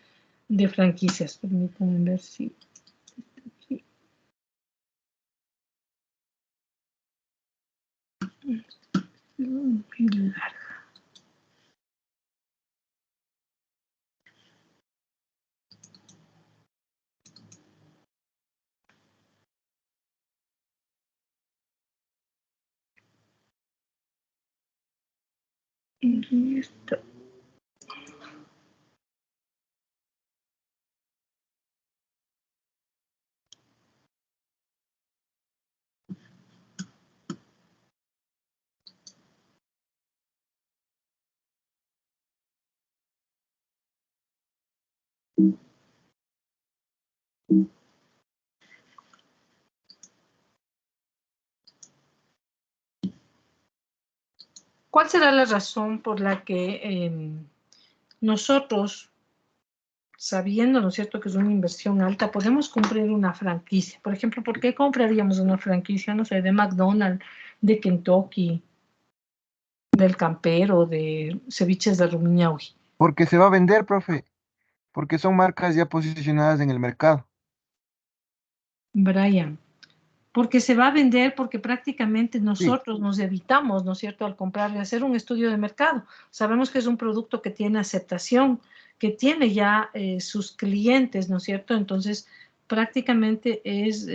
de franquicias. Permítanme ver si... larga. Listo. ¿Cuál será la razón por la que nosotros, sabiendo, ¿no es cierto?, que es una inversión alta, podemos comprar una franquicia? Por ejemplo, ¿por qué compraríamos una franquicia, no sé, de McDonald's, de Kentucky, del Campero, de Ceviches de Rumiñahui? Porque se va a vender, profe. Porque son marcas ya posicionadas en el mercado. Brian, porque se va a vender, porque prácticamente Sí, nosotros nos evitamos, ¿no es cierto?, al comprar y hacer un estudio de mercado. Sabemos que es un producto que tiene aceptación, que tiene ya sus clientes, ¿no es cierto? Entonces, prácticamente es,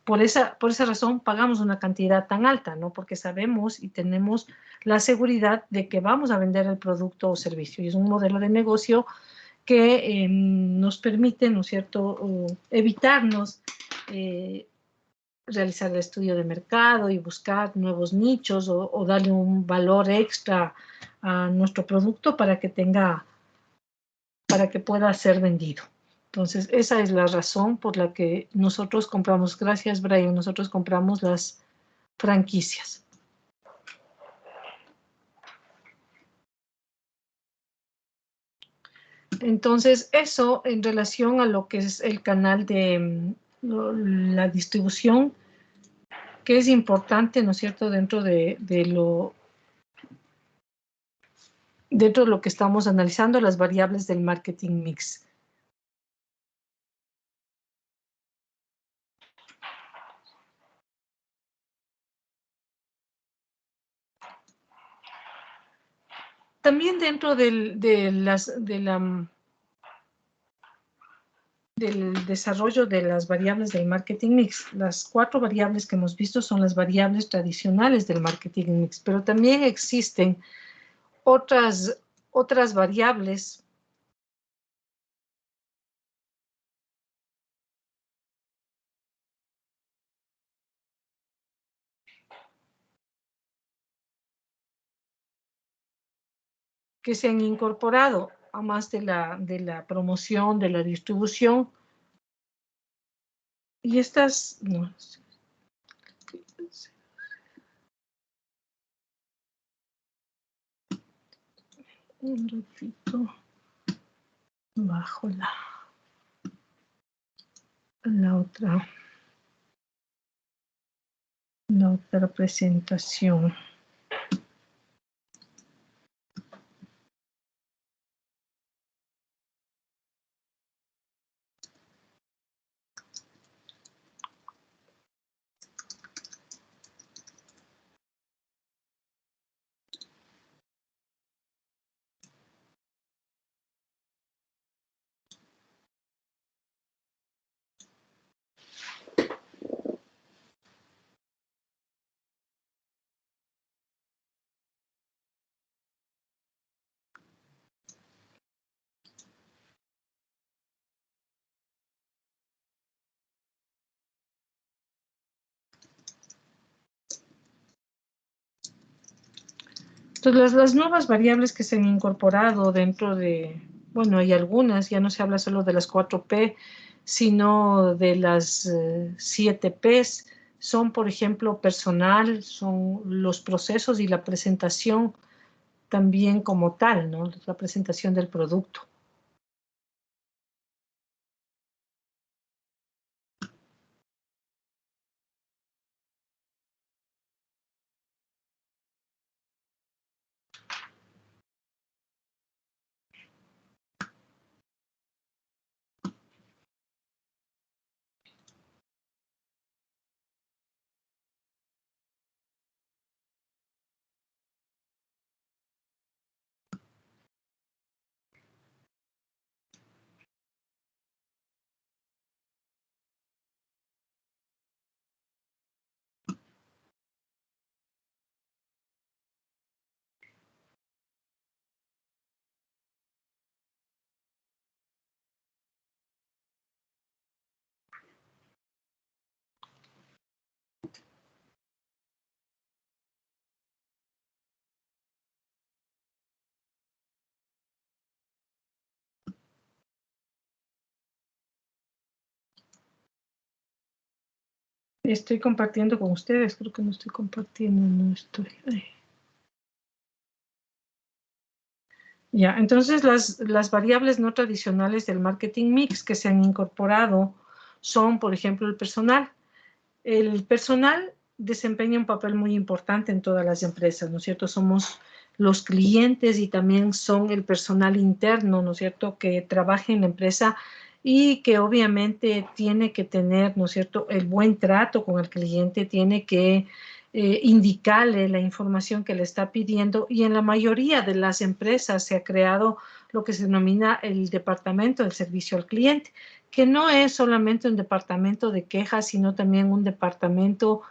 por esa razón pagamos una cantidad tan alta, ¿no? Porque sabemos y tenemos la seguridad de que vamos a vender el producto o servicio. Y es un modelo de negocio que nos permite, ¿no es cierto?, evitarnos realizar el estudio de mercado y buscar nuevos nichos o darle un valor extra a nuestro producto para que pueda ser vendido. Entonces, esa es la razón por la que nosotros compramos, gracias Brian, nosotros compramos las franquicias. Entonces, eso en relación a lo que es el canal de la distribución, que es importante, ¿no es cierto?, dentro de lo que estamos analizando, las variables del marketing mix. También dentro del desarrollo de las variables del marketing mix, las 4 variables que hemos visto son las variables tradicionales del marketing mix, pero también existen otras variables que se han incorporado, a más de la promoción, de la distribución. Y estas, no, un ratito, bajo la otra presentación. Entonces, las nuevas variables que se han incorporado dentro de, bueno, hay algunas, ya no se habla solo de las 4P, sino de las 7Ps, son, por ejemplo, personal, son los procesos y la presentación también como tal, ¿no? La presentación del producto. Estoy compartiendo con ustedes, creo que no estoy compartiendo, no estoy. Ya, entonces las variables no tradicionales del marketing mix que se han incorporado son, por ejemplo, el personal. El personal desempeña un papel muy importante en todas las empresas, ¿no es cierto? Somos los clientes y también son el personal interno, ¿no es cierto?, que trabaja en la empresa y que obviamente tiene que tener, ¿no es cierto?, el buen trato con el cliente, tiene que indicarle la información que le está pidiendo, y en la mayoría de las empresas se ha creado lo que se denomina el departamento del servicio al cliente, que no es solamente un departamento de quejas, sino también un departamento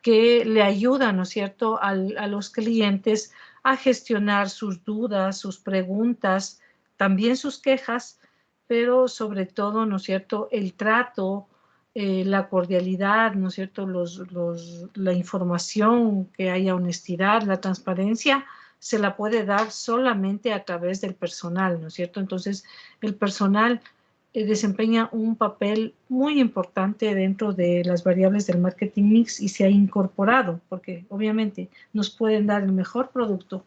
que le ayuda, ¿no es cierto?, a los clientes a gestionar sus dudas, sus preguntas, también sus quejas, pero sobre todo, ¿no es cierto?, el trato, la cordialidad, ¿no es cierto?, la información, que haya honestidad, la transparencia, se la puede dar solamente a través del personal, ¿no es cierto? Entonces, el personal desempeña un papel muy importante dentro de las variables del marketing mix y se ha incorporado, porque obviamente nos pueden dar el mejor producto,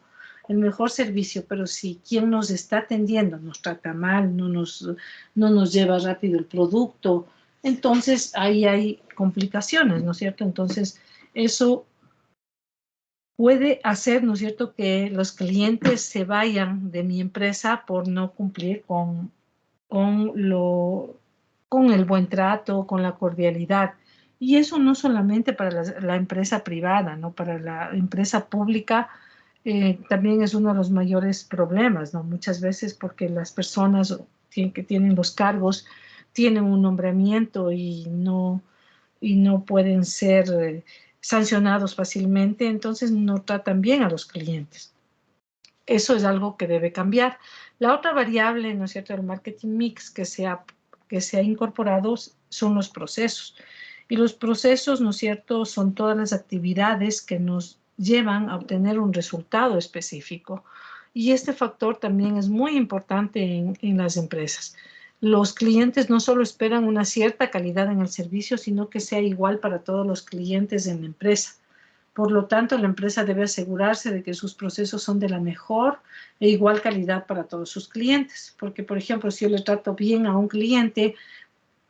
el mejor servicio, pero si quien nos está atendiendo nos trata mal, no nos lleva rápido el producto, entonces ahí hay complicaciones, ¿no es cierto? Entonces eso puede hacer, ¿no es cierto?, que los clientes se vayan de mi empresa por no cumplir con el buen trato, con la cordialidad. Y eso no solamente para la empresa privada, ¿no? Para la empresa pública también es uno de los mayores problemas, ¿no? Muchas veces porque las personas que tienen los cargos tienen un nombramiento y no pueden ser sancionados fácilmente, entonces no tratan bien a los clientes. Eso es algo que debe cambiar. La otra variable, ¿no es cierto?, del marketing mix que se ha incorporado son los procesos. Y los procesos, ¿no es cierto?, son todas las actividades que nos llevan a obtener un resultado específico. Y este factor también es muy importante en las empresas. Los clientes no solo esperan una cierta calidad en el servicio, sino que sea igual para todos los clientes en la empresa. Por lo tanto, la empresa debe asegurarse de que sus procesos son de la mejor e igual calidad para todos sus clientes. Porque, por ejemplo, si yo le trato bien a un cliente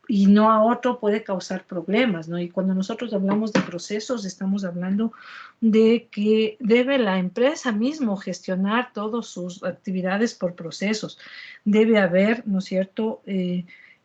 y no a otro, puede causar problemas, ¿no? Y cuando nosotros hablamos de procesos, estamos hablando de que debe la empresa mismo gestionar todas sus actividades por procesos. Debe haber, ¿no es cierto?,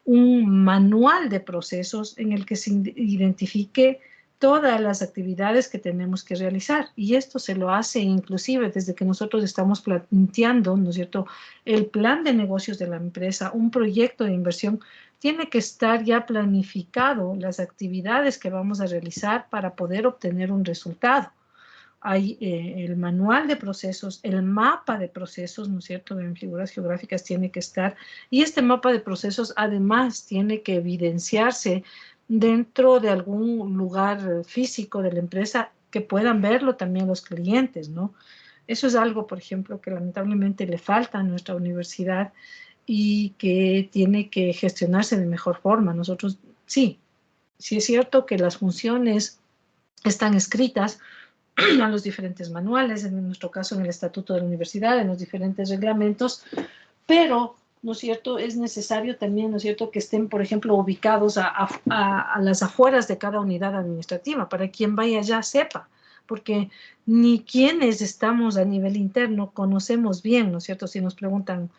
un manual de procesos en el que se identifique todas las actividades que tenemos que realizar, y esto se lo hace inclusive desde que nosotros estamos planteando, ¿no es cierto?, el plan de negocios de la empresa, un proyecto de inversión, tiene que estar ya planificado las actividades que vamos a realizar para poder obtener un resultado. Hay el manual de procesos, el mapa de procesos, ¿no es cierto?, en figuras geográficas tiene que estar, y este mapa de procesos además tiene que evidenciarse dentro de algún lugar físico de la empresa que puedan verlo también los clientes, ¿no? Eso es algo, por ejemplo, que lamentablemente le falta a nuestra universidad y que tiene que gestionarse de mejor forma. Nosotros, sí es cierto que las funciones están escritas a los diferentes manuales, en nuestro caso en el estatuto de la universidad, en los diferentes reglamentos, pero, ¿no es cierto?, es necesario también, ¿no es cierto?, que estén, por ejemplo, ubicados a las afueras de cada unidad administrativa, para quien vaya allá sepa, porque ni quienes estamos a nivel interno conocemos bien, ¿no es cierto?, si nos preguntan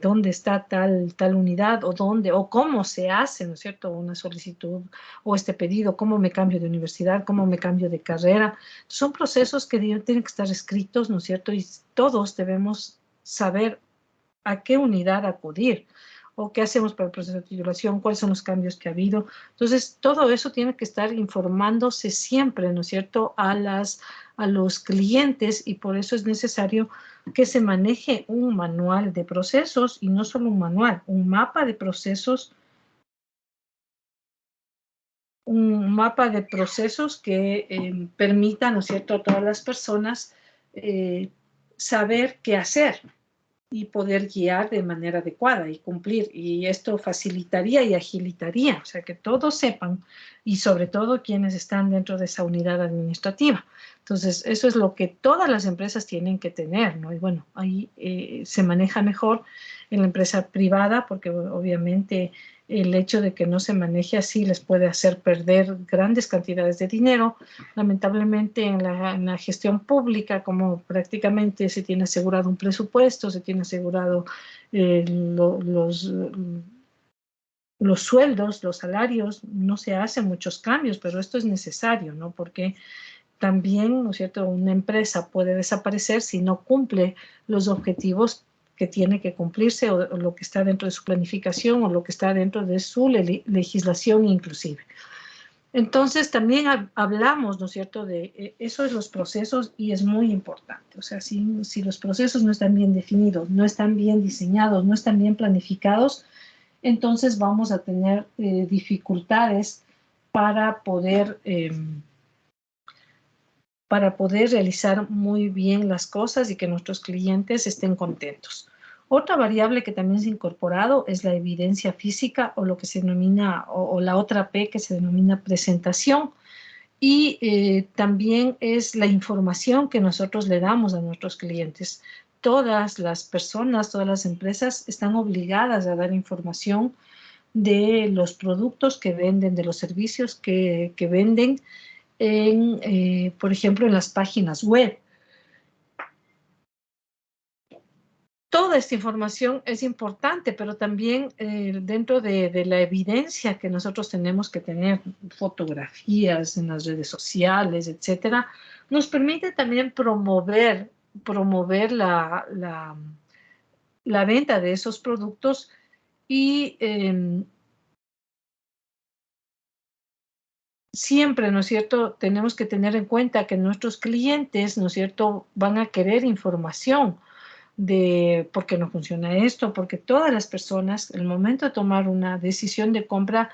dónde está tal unidad o dónde o cómo se hace, ¿no es cierto?, una solicitud o este pedido, cómo me cambio de universidad, cómo me cambio de carrera. Son procesos que tienen que estar escritos, ¿no es cierto?, y todos debemos saber a qué unidad acudir o qué hacemos para el proceso de titulación, cuáles son los cambios que ha habido. Entonces, todo eso tiene que estar informándose siempre, ¿no es cierto?, a los clientes, y por eso es necesario que se maneje un manual de procesos, y no solo un manual, un mapa de procesos, que permita, ¿no es cierto?, a todas las personas saber qué hacer y poder guiar de manera adecuada y cumplir. Y esto facilitaría y agilitaría, o sea, que todos sepan, y sobre todo quienes están dentro de esa unidad administrativa. Entonces, eso es lo que todas las empresas tienen que tener, ¿no? Y bueno, ahí se maneja mejor en la empresa privada, porque obviamente el hecho de que no se maneje así les puede hacer perder grandes cantidades de dinero. Lamentablemente en la gestión pública, como prácticamente se tiene asegurado un presupuesto, se tiene asegurado los sueldos, los salarios, no se hacen muchos cambios, pero esto es necesario, ¿no? Porque también, ¿no es cierto?, una empresa puede desaparecer si no cumple los objetivos que tiene que cumplirse o lo que está dentro de su planificación o lo que está dentro de su legislación inclusive. Entonces también hablamos, ¿no es cierto?, de eso es los procesos y es muy importante. O sea, si los procesos no están bien definidos, no están bien diseñados, no están bien planificados, entonces vamos a tener dificultades para poder realizar muy bien las cosas y que nuestros clientes estén contentos. Otra variable que también se ha incorporado es la evidencia física o lo que se denomina, o la otra P que se denomina presentación, y también es la información que nosotros le damos a nuestros clientes. Todas las personas, todas las empresas están obligadas a dar información de los productos que venden, de los servicios que venden, por ejemplo, en las páginas web. Toda esta información es importante, pero también dentro de la evidencia que nosotros tenemos que tener, fotografías en las redes sociales, etcétera, nos permite también promover la venta de esos productos y siempre, ¿no es cierto?, tenemos que tener en cuenta que nuestros clientes, ¿no es cierto?, van a querer información de por qué no funciona esto, porque todas las personas, en el momento de tomar una decisión de compra,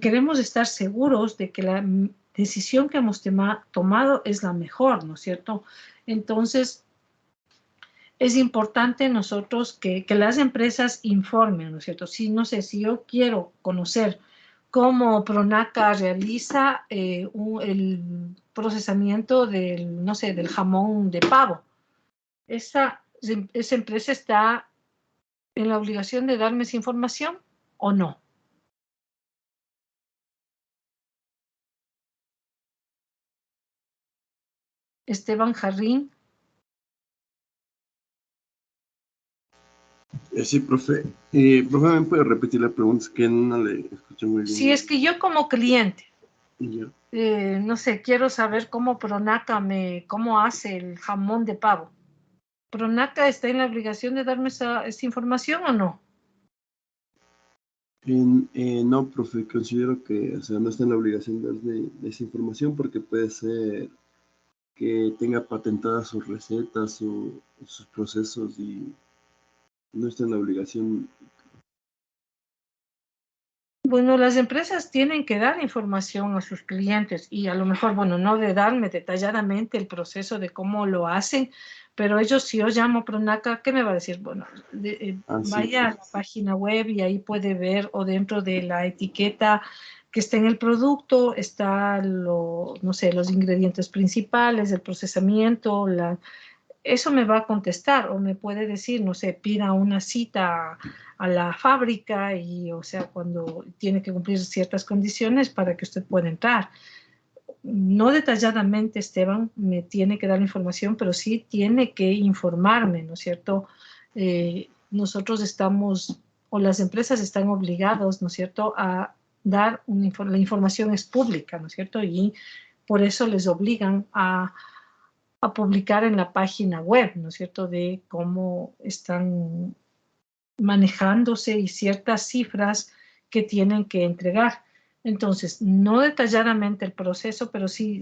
queremos estar seguros de que la decisión que hemos tomado es la mejor, ¿no es cierto? Entonces, es importante nosotros que las empresas informen, ¿no es cierto? Si, no sé, si yo quiero conocer cómo Pronaca realiza el procesamiento del, no sé, del jamón de pavo. Esa empresa está en la obligación de darme esa información o no. Esteban Jarrín. Sí, profe. Profe, ¿me puede repetir la pregunta? Es que no le escuché muy bien. Si es que yo como cliente, Ya. no sé, quiero saber cómo Pronaca cómo hace el jamón de pavo. ¿Pronaca está en la obligación de darme esa información o no? No, profe, considero que, o sea, no está en la obligación de darle esa información porque puede ser que tenga patentadas sus recetas o sus procesos y no está en la obligación. Bueno, las empresas tienen que dar información a sus clientes y a lo mejor, bueno, no de darme detalladamente el proceso de cómo lo hacen, pero ellos, si yo llamo a Pronaca, ¿qué me va a decir? Bueno, vaya a la página web y ahí puede ver, o dentro de la etiqueta que está en el producto, está no sé, los ingredientes principales, el procesamiento, eso me va a contestar, o me puede decir, no sé, pida una cita a la fábrica y, o sea, cuando tiene que cumplir ciertas condiciones para que usted pueda entrar. No detalladamente, Esteban, me tiene que dar información, pero sí tiene que informarme, ¿no es cierto? Nosotros estamos, o las empresas están obligados, ¿no es cierto?, a dar la información es pública, ¿no es cierto? Y por eso les obligan a publicar en la página web, ¿no es cierto?, de cómo están manejándose y ciertas cifras que tienen que entregar. Entonces, no detalladamente el proceso, pero sí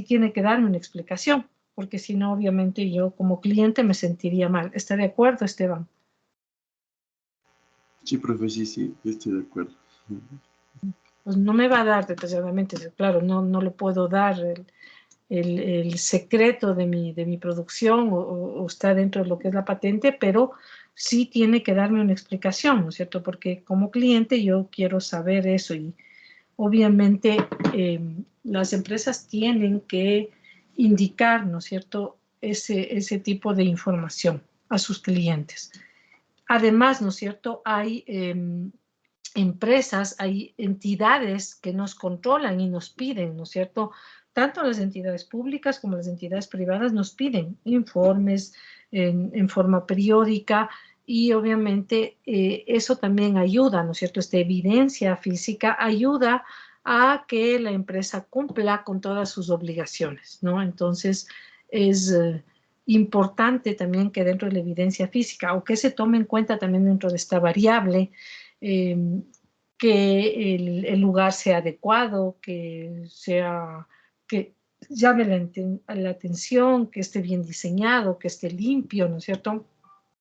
tiene que darme una explicación, porque si no, obviamente yo como cliente me sentiría mal. ¿Está de acuerdo, Esteban? Sí, profe, sí, estoy de acuerdo. Pues no me va a dar detalladamente, claro, no le puedo dar el secreto de mi producción o está dentro de lo que es la patente, pero sí tiene que darme una explicación, ¿no es cierto? Porque como cliente yo quiero saber eso y obviamente las empresas tienen que indicar, ¿no es cierto?, ese tipo de información a sus clientes. Además, ¿no es cierto?, hay empresas, hay entidades que nos controlan y nos piden, ¿no es cierto?, tanto las entidades públicas como las entidades privadas nos piden informes en forma periódica y obviamente eso también ayuda, ¿no es cierto?, esta evidencia física ayuda a que la empresa cumpla con todas sus obligaciones, ¿no? Entonces es importante también que dentro de la evidencia física o que se tome en cuenta también dentro de esta variable que el lugar sea adecuado, que llame la atención, que esté bien diseñado, que esté limpio, ¿no es cierto?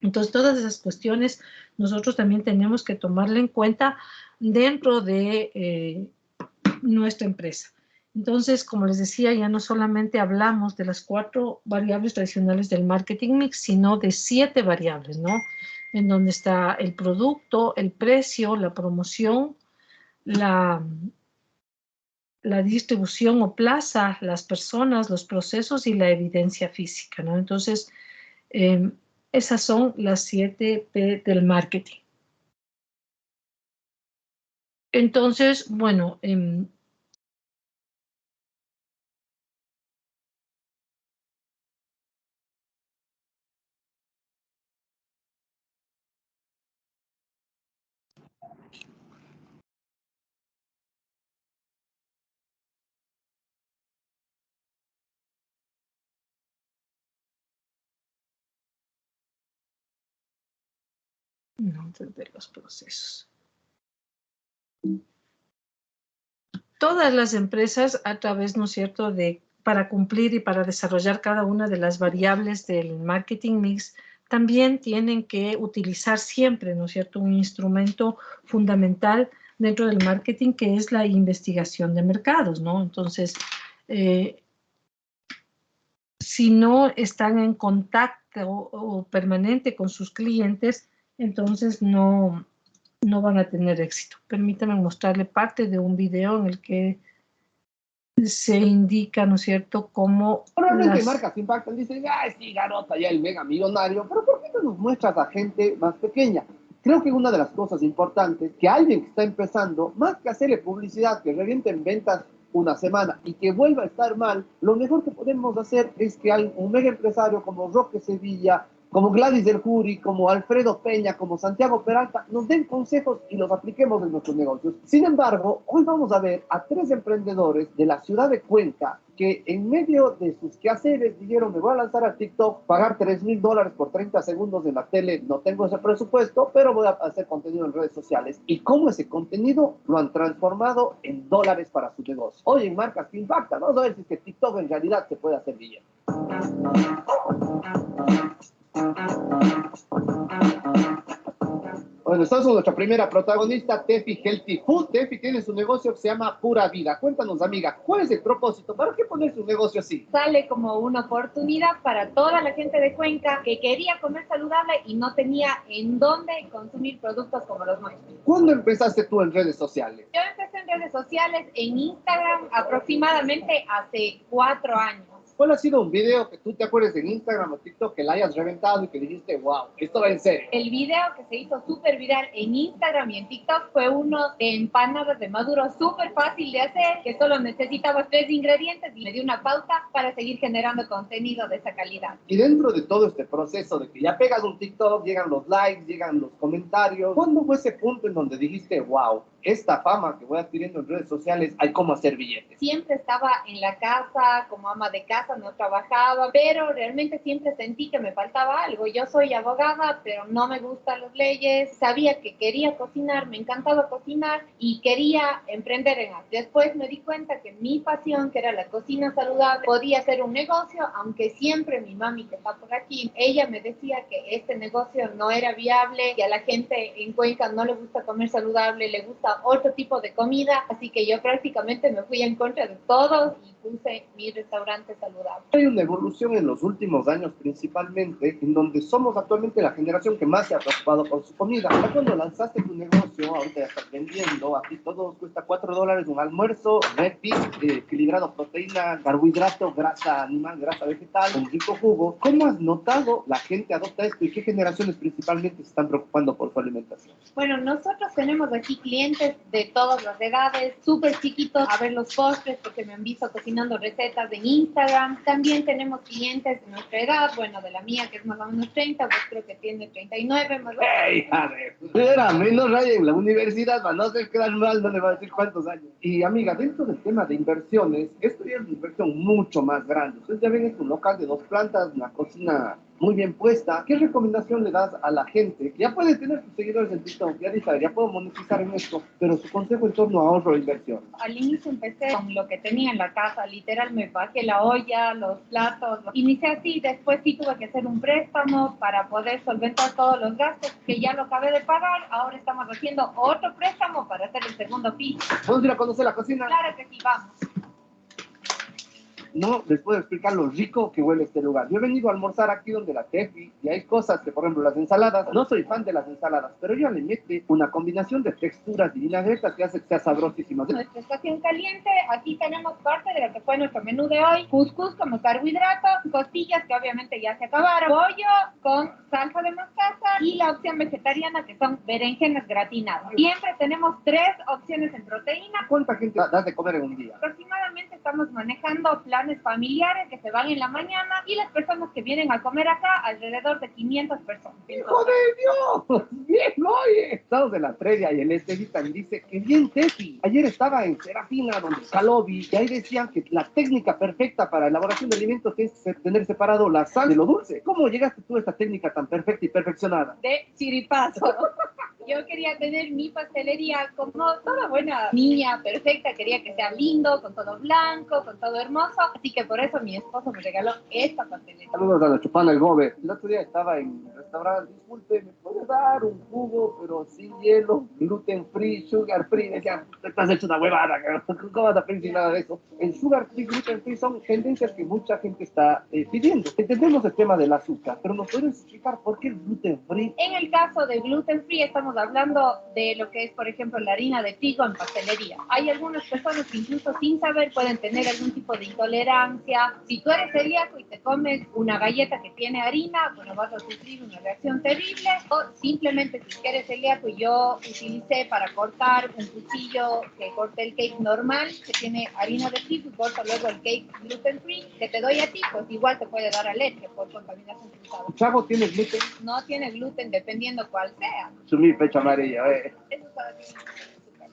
Entonces, todas esas cuestiones nosotros también tenemos que tomarla en cuenta dentro de nuestra empresa. Entonces, como les decía, ya no solamente hablamos de las 4 variables tradicionales del marketing mix, sino de 7 variables, ¿no? En donde está el producto, el precio, la promoción, la distribución o plaza, las personas, los procesos y la evidencia física, ¿no? Entonces, esas son las 7 P del marketing. Entonces, bueno, no, de los procesos. Todas las empresas a través, ¿no es cierto?, para cumplir y para desarrollar cada una de las variables del marketing mix, también tienen que utilizar siempre, ¿no es cierto?, un instrumento fundamental dentro del marketing que es la investigación de mercados, ¿no? Entonces, si no están en contacto o permanente con sus clientes, entonces no van a tener éxito. Permítanme mostrarle parte de un video en el que se indica, ¿no es cierto?, cómo Normalmente marcas impactan, dicen, ay, sí, Garota, ya el mega millonario, pero ¿por qué no nos muestras a gente más pequeña? Creo que una de las cosas importantes, que alguien que está empezando, más que hacerle publicidad, que reviente en ventas una semana y que vuelva a estar mal, lo mejor que podemos hacer es que un mega empresario como Roque Sevilla, como Gladys del Jury, como Alfredo Peña, como Santiago Peralta, nos den consejos y los apliquemos en nuestros negocios. Sin embargo, hoy vamos a ver a 3 emprendedores de la ciudad de Cuenca que en medio de sus quehaceres dijeron, me voy a lanzar a TikTok, pagar $3,000 por 30 segundos en la tele, no tengo ese presupuesto, pero voy a hacer contenido en redes sociales. Y cómo ese contenido lo han transformado en dólares para su negocio. Hoy en Marcas que Impactan, vamos a ver si es que TikTok en realidad se puede hacer billete. Bueno, estamos con nuestra primera protagonista, Tefi Healthy Food. Tefi tiene su negocio que se llama Pura Vida. Cuéntanos, amiga, ¿cuál es el propósito? ¿Para qué poner su negocio así? Sale como una oportunidad para toda la gente de Cuenca que quería comer saludable y no tenía en dónde consumir productos como los nuestros. ¿Cuándo empezaste tú en redes sociales? Yo empecé en redes sociales, en Instagram, aproximadamente hace 4 años. ¿Cuál ha sido un video que tú te acuerdes en Instagram o TikTok que la hayas reventado y que dijiste, wow, esto va en serio? El video que se hizo súper viral en Instagram y en TikTok fue uno de empanadas de Maduro, súper fácil de hacer, que solo necesitaba 3 ingredientes y me dio una pauta para seguir generando contenido de esa calidad. Y dentro de todo este proceso de que ya pegas un TikTok, llegan los likes, llegan los comentarios, ¿cuándo fue ese punto en donde dijiste, wow, esta fama que voy adquiriendo en redes sociales, hay cómo hacer billetes? Siempre estaba en la casa como ama de casa casa, no trabajaba, pero realmente siempre sentí que me faltaba algo. Yo soy abogada, pero no me gustan las leyes. Sabía que quería cocinar, me encantaba cocinar y quería emprender en algo. Después me di cuenta que mi pasión, que era la cocina saludable, podía ser un negocio, aunque siempre mi mami, que está por aquí, ella me decía que este negocio no era viable, que a la gente en Cuenca no le gusta comer saludable, le gusta otro tipo de comida, así que yo prácticamente me fui en contra de todos y puse mi restaurante saludable. Hay una evolución en los últimos años principalmente, en donde somos actualmente la generación que más se ha preocupado por su comida. Ya cuando lanzaste tu negocio, ahorita ya estás vendiendo, aquí todo cuesta $4 un almuerzo, red beef, equilibrado proteína, carbohidrato, grasa animal, grasa vegetal, un rico jugo. ¿Cómo has notado la gente adopta esto y qué generaciones principalmente se están preocupando por su alimentación? Bueno, nosotros tenemos aquí clientes de todas las edades, súper chiquitos, a ver los postres porque me han visto cocinando recetas en Instagram. También tenemos clientes de nuestra edad, bueno, de la mía que es más o menos 30, pues creo que tiene 39 más o menos. ¡Ey, joder! Era menos raya en la universidad, para no hacer quedar mal, no le va a decir cuántos años. Y amiga, dentro del tema de inversiones, esto ya es una inversión mucho más grande. Ustedes ya ven, es un local de 2 plantas, una cocina muy bien puesta. ¿Qué recomendación le das a la gente? Ya puede tener sus seguidores en TikTok, ya dice, ya puedo monetizar en esto, pero su consejo en torno a ahorro e inversión. Al inicio empecé con lo que tenía en la casa, literal me bajé la olla, los platos, inicié así, después sí tuve que hacer un préstamo para poder solventar todos los gastos que ya lo acabé de pagar, ahora estamos haciendo otro préstamo para hacer el segundo piso. ¿Vamos a ir a conocer la cocina? Claro que sí, vamos. No les puedo explicar lo rico que huele este lugar. Yo he venido a almorzar aquí donde la Tefi y hay cosas que, por ejemplo, las ensaladas, no soy fan de las ensaladas, pero ella le mete una combinación de texturas y vinagretas que hace que sea sabrosísima. Nuestra estación caliente, aquí tenemos parte de lo que fue nuestro menú de hoy, couscous como carbohidrato, costillas que obviamente ya se acabaron, pollo con salsa de mostaza y la opción vegetariana que son berenjenas gratinadas. Siempre tenemos 3 opciones en proteína. ¿Cuánta gente das de comer en un día? Aproximadamente estamos manejando planes familiares que se van en la mañana y las personas que vienen a comer acá, alrededor de 500 personas. ¡Hijo de Dios! ¡Bien, oye! Estamos en la previa y el estevita me dice que bien, Tefi. Ayer estaba en Serafina, donde Calovi, y ahí decían que la técnica perfecta para elaboración de alimentos es tener separado la sal de lo dulce. ¿Cómo llegaste tú a esta técnica tan perfecta y perfeccionada? De chiripazo. Yo quería tener mi pastelería como toda buena niña perfecta, quería que sea lindo, con todo blanco, con todo hermoso, así que por eso mi esposo me regaló esta pastelería. Saludos a la Chupana el Gobe. El otro día estaba en un restaurante, disculpe, ¿me puede dar un jugo, pero sin hielo, gluten free, sugar free? Decía, te has hecho una huevada, ¿cómo vas a pedir sin nada de eso? El sugar free, gluten free son tendencias que mucha gente está pidiendo. Entendemos el tema del azúcar, pero ¿nos puedes explicar por qué el gluten free? En el caso de gluten free estamos hablando de lo que es, por ejemplo, la harina de trigo en pastelería. Hay algunas personas que incluso sin saber pueden tener algún tipo de intolerancia. Si tú eres celíaco y te comes una galleta que tiene harina, bueno, vas a sufrir una reacción terrible. O simplemente si eres celíaco, yo utilicé para cortar un cuchillo que corte el cake normal, que tiene harina de trigo, y corto luego el cake gluten free, que te doy a ti, pues igual te puede dar alergia por contaminación cruzada. ¿Chavo tiene gluten? No tiene gluten dependiendo cuál sea. Sumir pecho amarillo, Eso para mí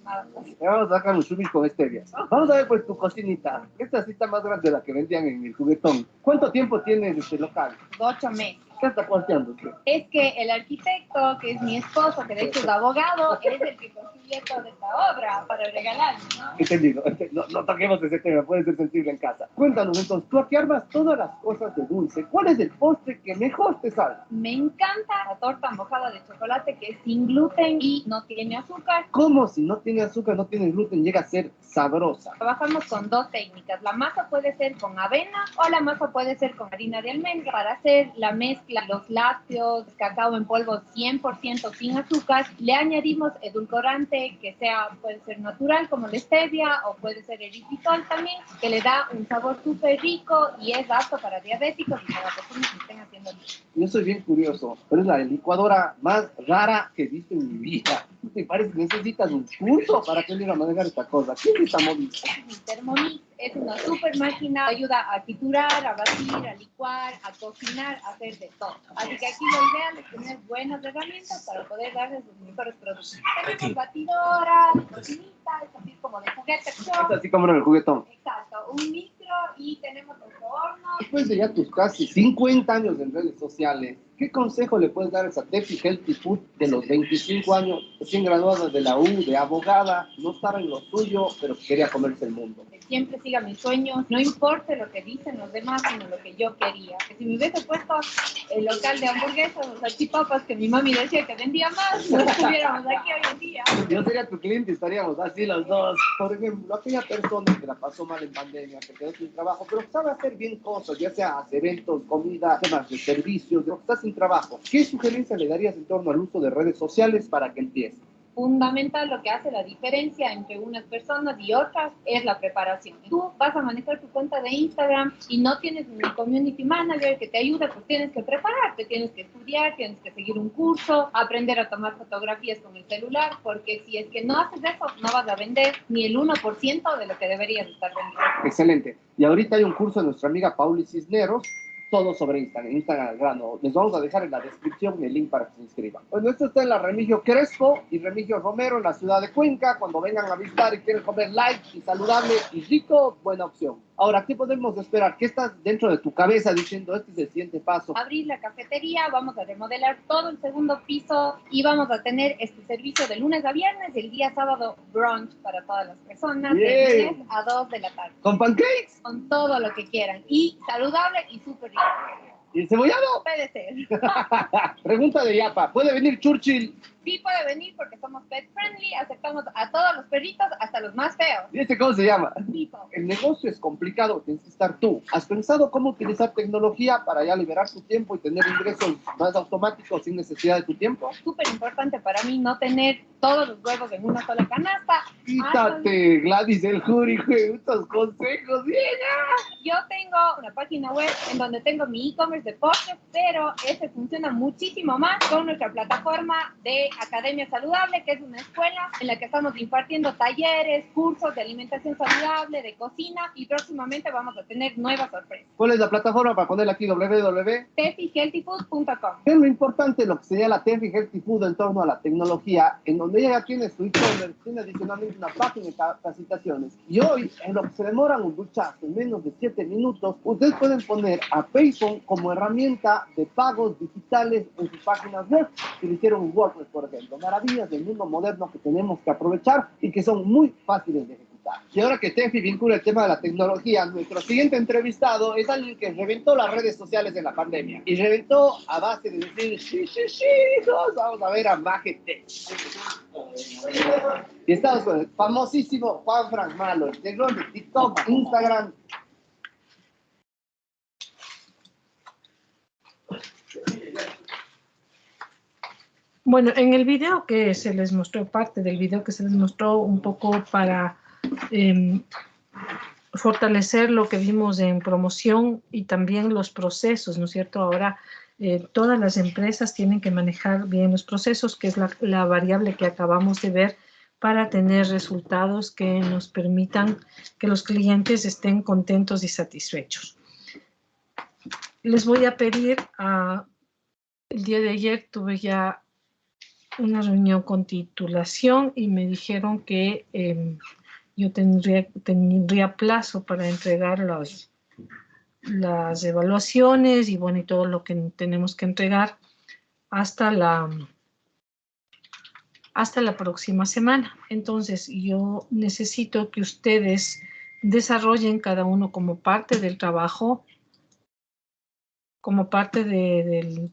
nada más. Vamos a sacar un sumir con stevia. Vamos a ver pues tu cocinita. Esta sí está más grande de la que vendían en el juguetón. ¿Cuánto tiempo tienes este local? 8 meses. ¿Qué está cuarteando usted? Es que el arquitecto, que es mi esposo, que de hecho es abogado, es el que construye toda esta obra para regalarme, ¿no? Entendido. No toquemos ese tema, puede ser sensible en casa. Cuéntanos entonces, tú aquí armas todas las cosas de dulce. ¿Cuál es el postre que mejor te sale? Me encanta la torta mojada de chocolate que es sin gluten y no tiene azúcar. ¿Cómo si no tiene azúcar, no tiene gluten, llega a ser sabrosa? Trabajamos con 2 técnicas. La masa puede ser con avena o la masa puede ser con harina de almendra. Para hacer la mezcla, los lácteos, cacao en polvo 100% sin azúcar, le añadimos edulcorante que sea, puede ser natural como la stevia o puede ser eritritol también, que le da un sabor súper rico y es apto para diabéticos y para personas que estén haciendo dieta. Yo soy bien curioso, pero es la licuadora más rara que he visto en mi vida. ¿Te parece que necesitas un curso para aprender a manejar esta cosa? ¿Qué es esta móvil? Es mi Thermomix, es una super máquina, ayuda a triturar, a batir, a licuar, a cocinar, a hacer de todo. Así que aquí lo ideal es tener buenas herramientas para poder darles los mejores productos. Tenemos batidora, cocinita, es así como de juguete. Es así como en el juguetón. Exacto, un micro y tenemos nuestro horno. Después de ya tus casi 50 años en redes sociales, ¿qué consejo le puedes dar a esa Tefi Healthy Food de los 25 años, recién graduada de la U, de abogada, no estaba en lo suyo, pero quería comerse el mundo? Que siempre siga mis sueños, no importe lo que dicen los demás, sino lo que yo quería. Que si me hubiese puesto el local de hamburguesas o salchipapas que mi mami decía que vendía más, no estuviéramos aquí hoy en día. Yo sería tu cliente y estaríamos así los dos. Por ejemplo, aquella persona que la pasó mal en pandemia, que quedó sin trabajo, pero sabe hacer bien cosas, ya sea hacer eventos, comida, temas de servicios, pero está sin trabajo. ¿Qué sugerencia le darías en torno al uso de redes sociales para que empiece? Fundamental, lo que hace la diferencia entre unas personas y otras es la preparación. Tú vas a manejar tu cuenta de Instagram y no tienes un community manager que te ayude, pues tienes que prepararte, tienes que estudiar, tienes que seguir un curso, aprender a tomar fotografías con el celular, porque si es que no haces eso, no vas a vender ni el 1% de lo que deberías estar vendiendo. Excelente. Y ahorita hay un curso de nuestra amiga Pauli Cisneros, todo sobre Instagram al grano. Les vamos a dejar en la descripción el link para que se inscriban. Bueno, esto está en la Remigio Crespo y Remigio Romero en la ciudad de Cuenca. Cuando vengan a visitar y quieren comer light y saludable y rico, buena opción. Ahora, ¿qué podemos esperar? ¿Qué está dentro de tu cabeza diciendo este es el siguiente paso? Abrir la cafetería, vamos a remodelar todo el segundo piso y vamos a tener este servicio de lunes a viernes y el día sábado brunch para todas las personas, de 10 a 2 de la tarde. ¿Con pancakes? Con todo lo que quieran y saludable y súper rico. ¿Y el cebollado? Puede ser. Pregunta de Yapa, ¿puede venir Churchill? Sí puede venir porque somos pet friendly, aceptamos a todos los perritos, hasta los más feos. ¿Y este cómo se llama? Pipo. El negocio es complicado, tienes que estar tú. ¿Has pensado cómo utilizar tecnología para ya liberar tu tiempo y tener ingresos más automáticos sin necesidad de tu tiempo? Súper importante para mí no tener todos los huevos en una sola canasta. Quítate, Gladys el Jury, estos consejos, Yo tengo una página web en donde tengo mi e-commerce de postres, pero ese funciona muchísimo más con nuestra plataforma de Academia Saludable, que es una escuela en la que estamos impartiendo talleres, cursos de alimentación saludable, de cocina, y próximamente vamos a tener nuevas sorpresas. ¿Cuál es la plataforma para ponerla aquí? tefihealthyfood.com. Es lo importante, lo que sería la Tefi Healthy Food en torno a la tecnología, en donde ella ya tiene su e-commerce, tiene adicionalmente una página de capacitaciones. Y hoy, en lo que se demoran un duchazo, en menos de 7 minutos, ustedes pueden poner a PayPhone como herramienta de pagos digitales en sus páginas web, que lo hicieron en WordPress, por ejemplo. Maravillas del mundo moderno que tenemos que aprovechar y que son muy fáciles de ejecutar. Y ahora que Tefi vincula el tema de la tecnología, nuestro siguiente entrevistado es alguien que reventó las redes sociales en la pandemia. Y reventó a base de decir, sí, vamos a ver a Majete. Y estamos con el famosísimo Juan Frank Malo, el terror de TikTok, Instagram. Bueno, en el video que se les mostró, parte del video que se les mostró un poco para fortalecer lo que vimos en promoción y también los procesos, ¿no es cierto? Ahora todas las empresas tienen que manejar bien los procesos, que es la variable que acabamos de ver, para tener resultados que nos permitan que los clientes estén contentos y satisfechos. Les voy a pedir, el día de ayer tuve ya una reunión con titulación y me dijeron que yo tendría plazo para entregar las evaluaciones y bueno, y todo lo que tenemos que entregar hasta la próxima semana. Entonces, yo necesito que ustedes desarrollen cada uno como parte del trabajo, como parte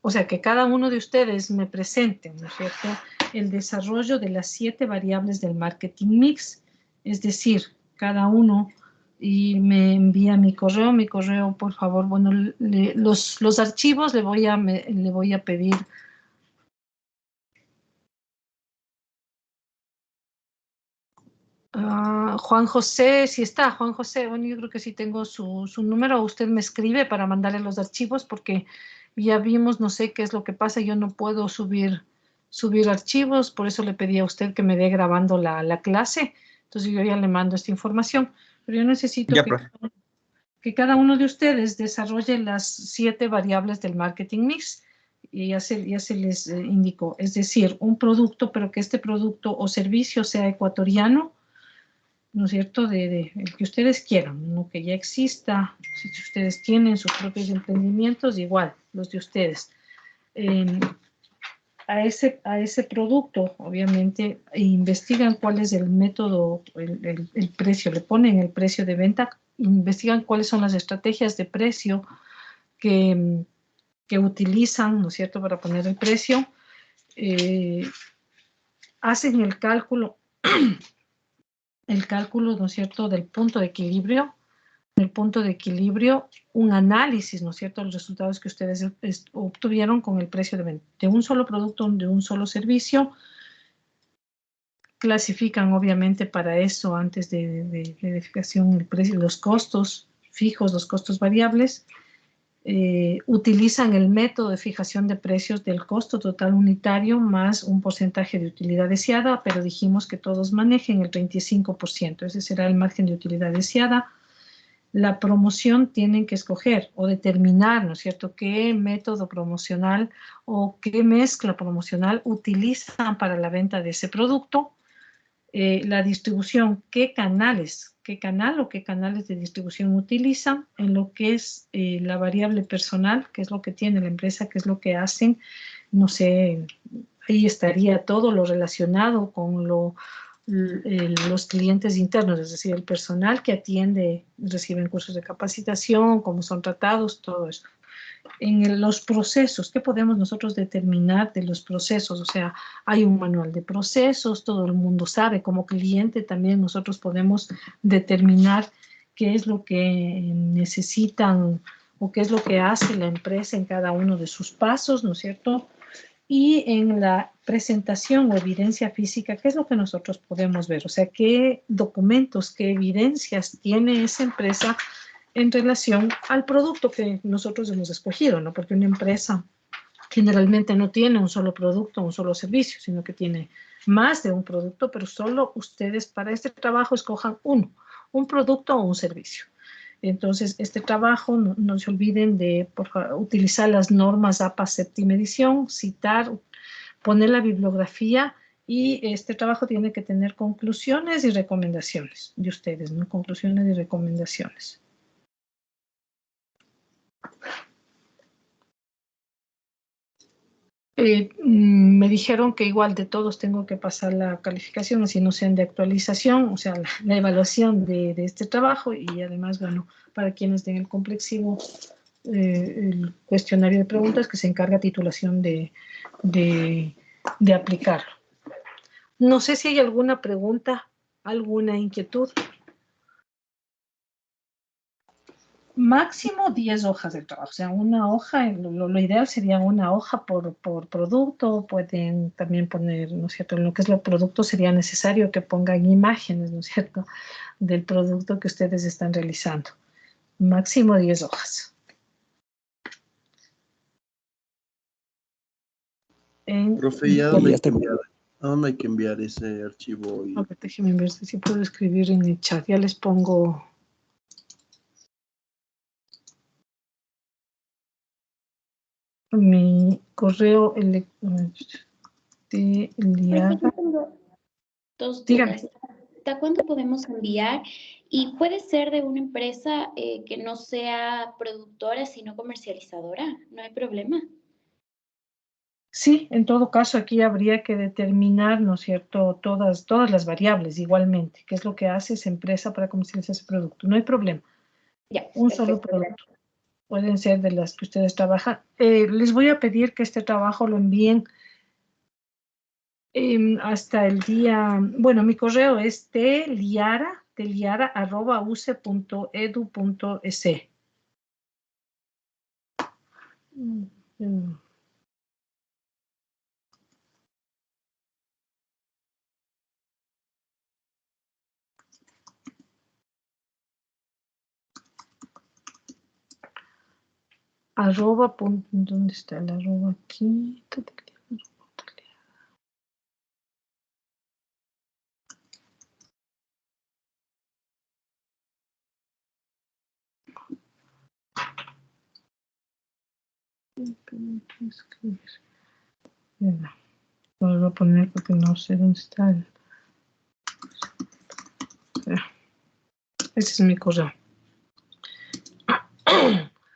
o sea, que cada uno de ustedes me presenten, ¿no es cierto?, el desarrollo de las 7 variables del marketing mix, es decir, cada uno, y me envía mi correo, por favor. Bueno, los archivos le voy a pedir Juan José, si está, Juan José, bueno, yo creo que sí tengo su número, usted me escribe para mandarle los archivos, porque ya vimos, no sé qué es lo que pasa, yo no puedo subir archivos, por eso le pedí a usted que me dé grabando la clase, entonces yo ya le mando esta información, pero yo necesito que cada uno de ustedes desarrolle las 7 variables del marketing mix, y ya se les indicó, es decir, un producto, pero que este producto o servicio sea ecuatoriano, ¿no es cierto?, de el que ustedes quieran, uno que ya exista. Si ustedes tienen sus propios emprendimientos, igual, los de ustedes. A ese producto, obviamente, investigan cuál es el método, el precio, le ponen el precio de venta, investigan cuáles son las estrategias de precio que utilizan, ¿no es cierto?, para poner el precio. Hacen el cálculo, ¿no es cierto?, del punto de equilibrio. El punto de equilibrio, un análisis, ¿no es cierto?, los resultados que ustedes obtuvieron con el precio de venta de un solo producto, de un solo servicio. Clasifican, obviamente, para eso, antes de verificación, el precio, los costos fijos, los costos variables. Utilizan el método de fijación de precios del costo total unitario más un porcentaje de utilidad deseada, pero dijimos que todos manejen el 25%. Ese será el margen de utilidad deseada. La promoción tienen que escoger o determinar, ¿no es cierto?, qué método promocional o qué mezcla promocional utilizan para la venta de ese producto. La distribución, qué canales de distribución utilizan en lo que es la variable personal, qué es lo que tiene la empresa, qué es lo que hacen. No sé, ahí estaría todo lo relacionado con los clientes internos, es decir, el personal que atiende, reciben cursos de capacitación, cómo son tratados, todo eso. En los procesos, ¿qué podemos nosotros determinar de los procesos? O sea, hay un manual de procesos, todo el mundo sabe, como cliente también nosotros podemos determinar qué es lo que necesitan o qué es lo que hace la empresa en cada uno de sus pasos, ¿no es cierto? Y en la presentación o evidencia física, ¿qué es lo que nosotros podemos ver? O sea, ¿qué documentos, qué evidencias tiene esa empresa en relación al producto que nosotros hemos escogido, ¿no? Porque una empresa generalmente no tiene un solo producto, un solo servicio, sino que tiene más de un producto, pero solo ustedes para este trabajo escojan uno, un producto o un servicio. Entonces, este trabajo, no se olviden de utilizar las normas APA séptima edición, citar, poner la bibliografía, y este trabajo tiene que tener conclusiones y recomendaciones de ustedes, ¿no? Conclusiones y recomendaciones. Me dijeron que igual de todos tengo que pasar la calificación, así no sean de actualización, o sea, la evaluación de este trabajo, y además, bueno, para quienes den el complexivo, el cuestionario de preguntas que se encarga titulación de aplicarlo. No sé si hay alguna pregunta, alguna inquietud. Máximo 10 hojas de trabajo, o sea, una hoja, lo ideal sería una hoja por producto. Pueden también poner, ¿no es cierto?, en lo que es el producto sería necesario que pongan imágenes, ¿no es cierto?, del producto que ustedes están realizando. Máximo 10 hojas. Profe, ¿ya dónde hay que enviar ese archivo? A ver, déjenme ver si puedo escribir en el chat. Ya les pongo... mi correo electrónico de Liara. Yo tengo dos dudas. ¿Hasta cuándo podemos enviar? Y puede ser de una empresa que no sea productora, sino comercializadora. ¿No hay problema? Sí, en todo caso aquí habría que determinar, ¿no es cierto?, todas las variables igualmente. ¿Qué es lo que hace esa empresa para comercializar ese producto? No hay problema. Ya, un solo producto. Pueden ser de las que ustedes trabajan. Les voy a pedir que este trabajo lo envíen hasta el día... Bueno, mi correo es teliara@uce.edu.es. Arroba, ¿dónde está el arroba aquí? Lo voy a poner porque no sé dónde está el... Ese es mi correo.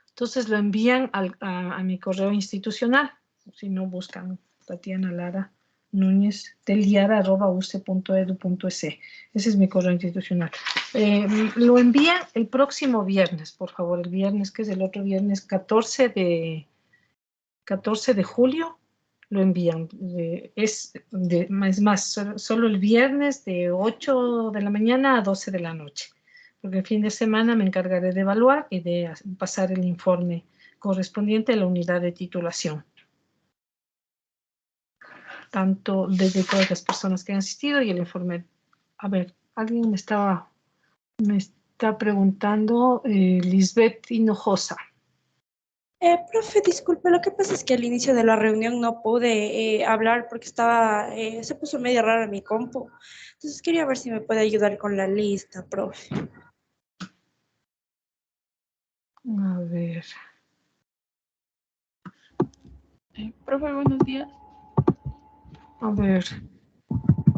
Entonces lo envían a mi correo institucional. Si no, buscan Tatiana Lara Núñez teliara@uce.edu.es. Ese es mi correo institucional. Lo envían el próximo viernes, por favor. El viernes, que es el otro viernes, 14 de julio. Lo envían. Es más, solo el viernes de 8 de la mañana a 12 de la noche. Porque el fin de semana me encargaré de evaluar y de pasar el informe correspondiente a la unidad de titulación. Tanto de todas las personas que han asistido y el informe. A ver, alguien me está preguntando, Lisbeth Hinojosa. Profe, disculpe, lo que pasa es que al inicio de la reunión no pude hablar porque se puso medio raro mi compu. Entonces quería ver si me puede ayudar con la lista, profe. A ver. Profe, buenos días. A ver.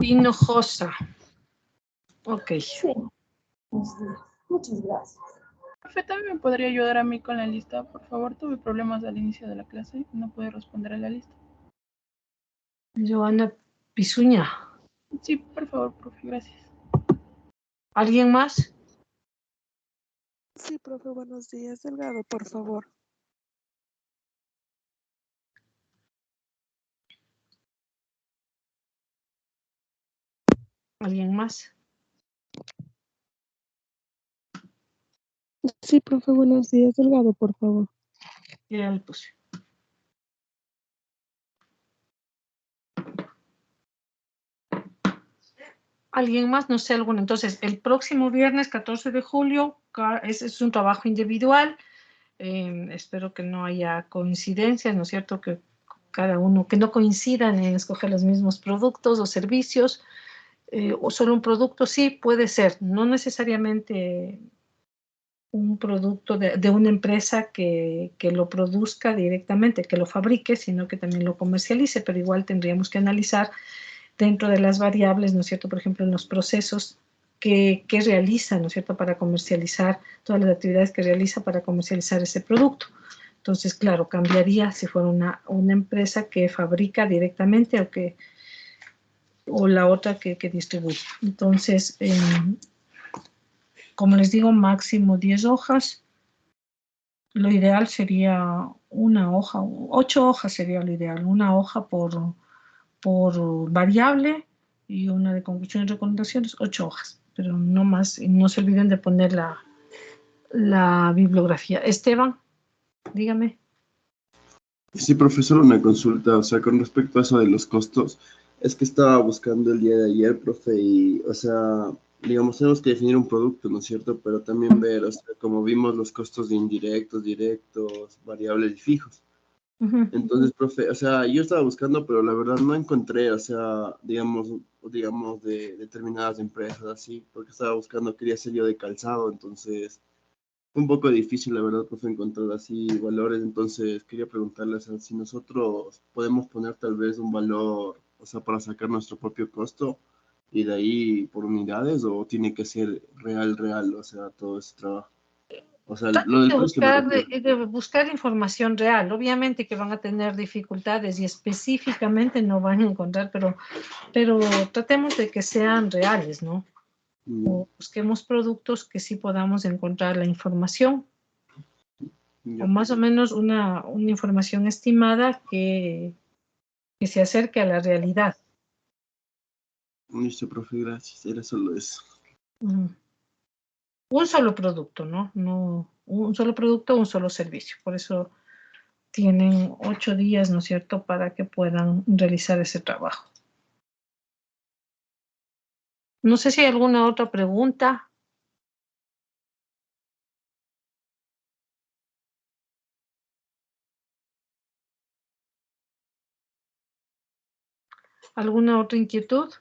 Hinojosa. Ok. Sí. Muchas gracias. Profe, ¿también me podría ayudar a mí con la lista? Por favor, tuve problemas al inicio de la clase y no pude responder a la lista. Joana Pisuña. Sí, por favor, profe, gracias. ¿Alguien más? Sí, profe, buenos días. Delgado, por favor. ¿Alguien más? Sí, profe, buenos días. Delgado, por favor. Ya le puse. ¿Alguien más? No sé, alguno. Entonces, el próximo viernes, 14 de julio, es un trabajo individual. Espero que no haya coincidencias, ¿no es cierto? Que cada uno, que no coincidan en escoger los mismos productos o servicios. O solo un producto, sí, puede ser. No necesariamente un producto de una empresa que lo produzca directamente, que lo fabrique, sino que también lo comercialice, pero igual tendríamos que analizar dentro de las variables, ¿no es cierto? Por ejemplo, en los procesos que realiza, ¿no es cierto? Para comercializar, todas las actividades que realiza para comercializar ese producto. Entonces, claro, cambiaría si fuera una empresa que fabrica directamente o la otra que distribuye. Entonces, como les digo, máximo 10 hojas. Lo ideal sería una hoja, 8 hojas sería lo ideal, una hoja por variable y una de conclusiones y recomendaciones, 8 hojas, pero no más. Y no se olviden de poner la bibliografía. Esteban, dígame. Sí, profesor, una consulta, o sea, con respecto a eso de los costos, es que estaba buscando el día de ayer, profe, y, o sea, digamos, tenemos que definir un producto, ¿no es cierto? Pero también ver, o sea, como vimos los costos de indirectos, directos, variables y fijos. Entonces, profe, o sea, yo estaba buscando, pero la verdad no encontré, o sea, digamos, de determinadas empresas así, porque estaba buscando, quería ser yo de calzado, entonces fue un poco difícil, la verdad, profe, encontrar así valores, entonces quería preguntarle, o sea, si nosotros podemos poner tal vez un valor, o sea, para sacar nuestro propio costo y de ahí por unidades, o tiene que ser real, o sea, todo ese trabajo. O sea, lo del precio me refiero. De buscar información real. Obviamente que van a tener dificultades y específicamente no van a encontrar, pero tratemos de que sean reales, ¿no? O busquemos productos que sí podamos encontrar la información. O más o menos una información estimada que se acerque a la realidad. Listo, profe, gracias. Era solo eso. Un solo producto, ¿no? No, un solo producto, un solo servicio. Por eso tienen 8 días, ¿no es cierto?, para que puedan realizar ese trabajo. No sé si hay alguna otra pregunta. ¿Alguna otra inquietud?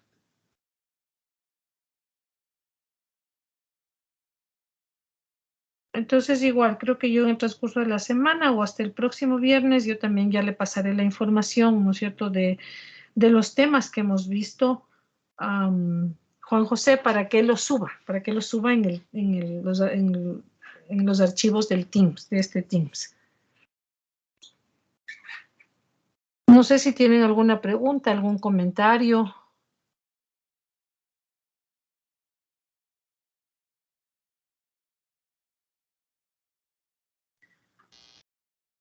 Entonces, igual, creo que yo en el transcurso de la semana o hasta el próximo viernes, yo también ya le pasaré la información, ¿no es cierto?, de los temas que hemos visto Juan José, para que lo suba en los archivos del Teams, de este Teams. No sé si tienen alguna pregunta, algún comentario.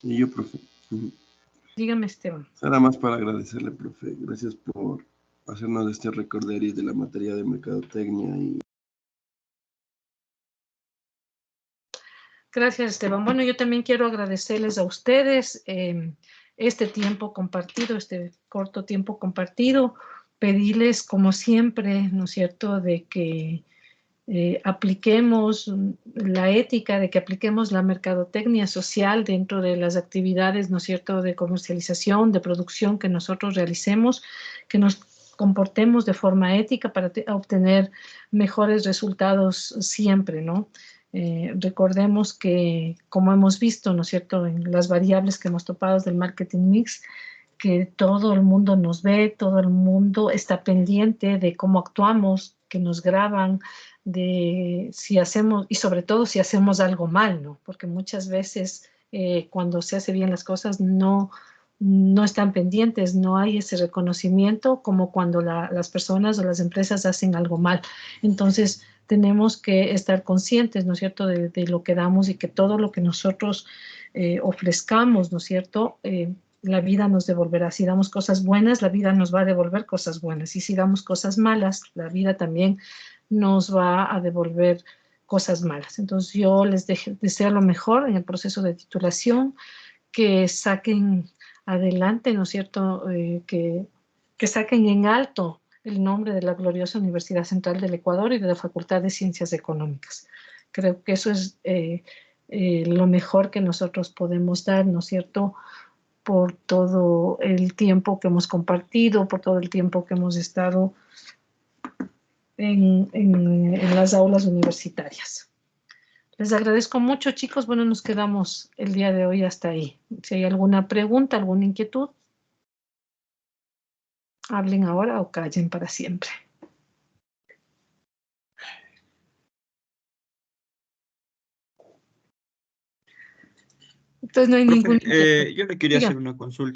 Y yo, profe. Dígame, Esteban. Nada más para agradecerle, profe. Gracias por hacernos este recorderis de la materia de mercadotecnia. Gracias, Esteban. Bueno, yo también quiero agradecerles a ustedes este tiempo compartido, este corto tiempo compartido. Pedirles, como siempre, ¿no es cierto?, de que apliquemos la ética, de que apliquemos la mercadotecnia social dentro de las actividades, ¿no es cierto?, de comercialización, de producción que nosotros realicemos, que nos comportemos de forma ética para obtener mejores resultados siempre, ¿no? Recordemos que, como hemos visto, ¿no es cierto?, en las variables que hemos topado del marketing mix, que todo el mundo nos ve, todo el mundo está pendiente de cómo actuamos, que nos graban, de si hacemos, y sobre todo si hacemos algo mal, ¿no? Porque muchas veces cuando se hace bien las cosas no están pendientes, no hay ese reconocimiento como cuando las personas o las empresas hacen algo mal. Entonces, tenemos que estar conscientes, ¿no es cierto?, de lo que damos y que todo lo que nosotros ofrezcamos, ¿no es cierto?, la vida nos devolverá. Si damos cosas buenas, la vida nos va a devolver cosas buenas. Y si damos cosas malas, la vida también nos va a devolver cosas malas. Entonces, yo les deseo lo mejor en el proceso de titulación, que saquen adelante, ¿no es cierto?, que saquen en alto el nombre de la gloriosa Universidad Central del Ecuador y de la Facultad de Ciencias Económicas. Creo que eso es lo mejor que nosotros podemos dar, ¿no es cierto?, por todo el tiempo que hemos compartido, por todo el tiempo que hemos estado en las aulas universitarias. Les agradezco mucho, chicos. Bueno, nos quedamos el día de hoy hasta ahí. Si hay alguna pregunta, alguna inquietud, hablen ahora o callen para siempre. Entonces no hay ningún... Yo le quería hacer una consulta.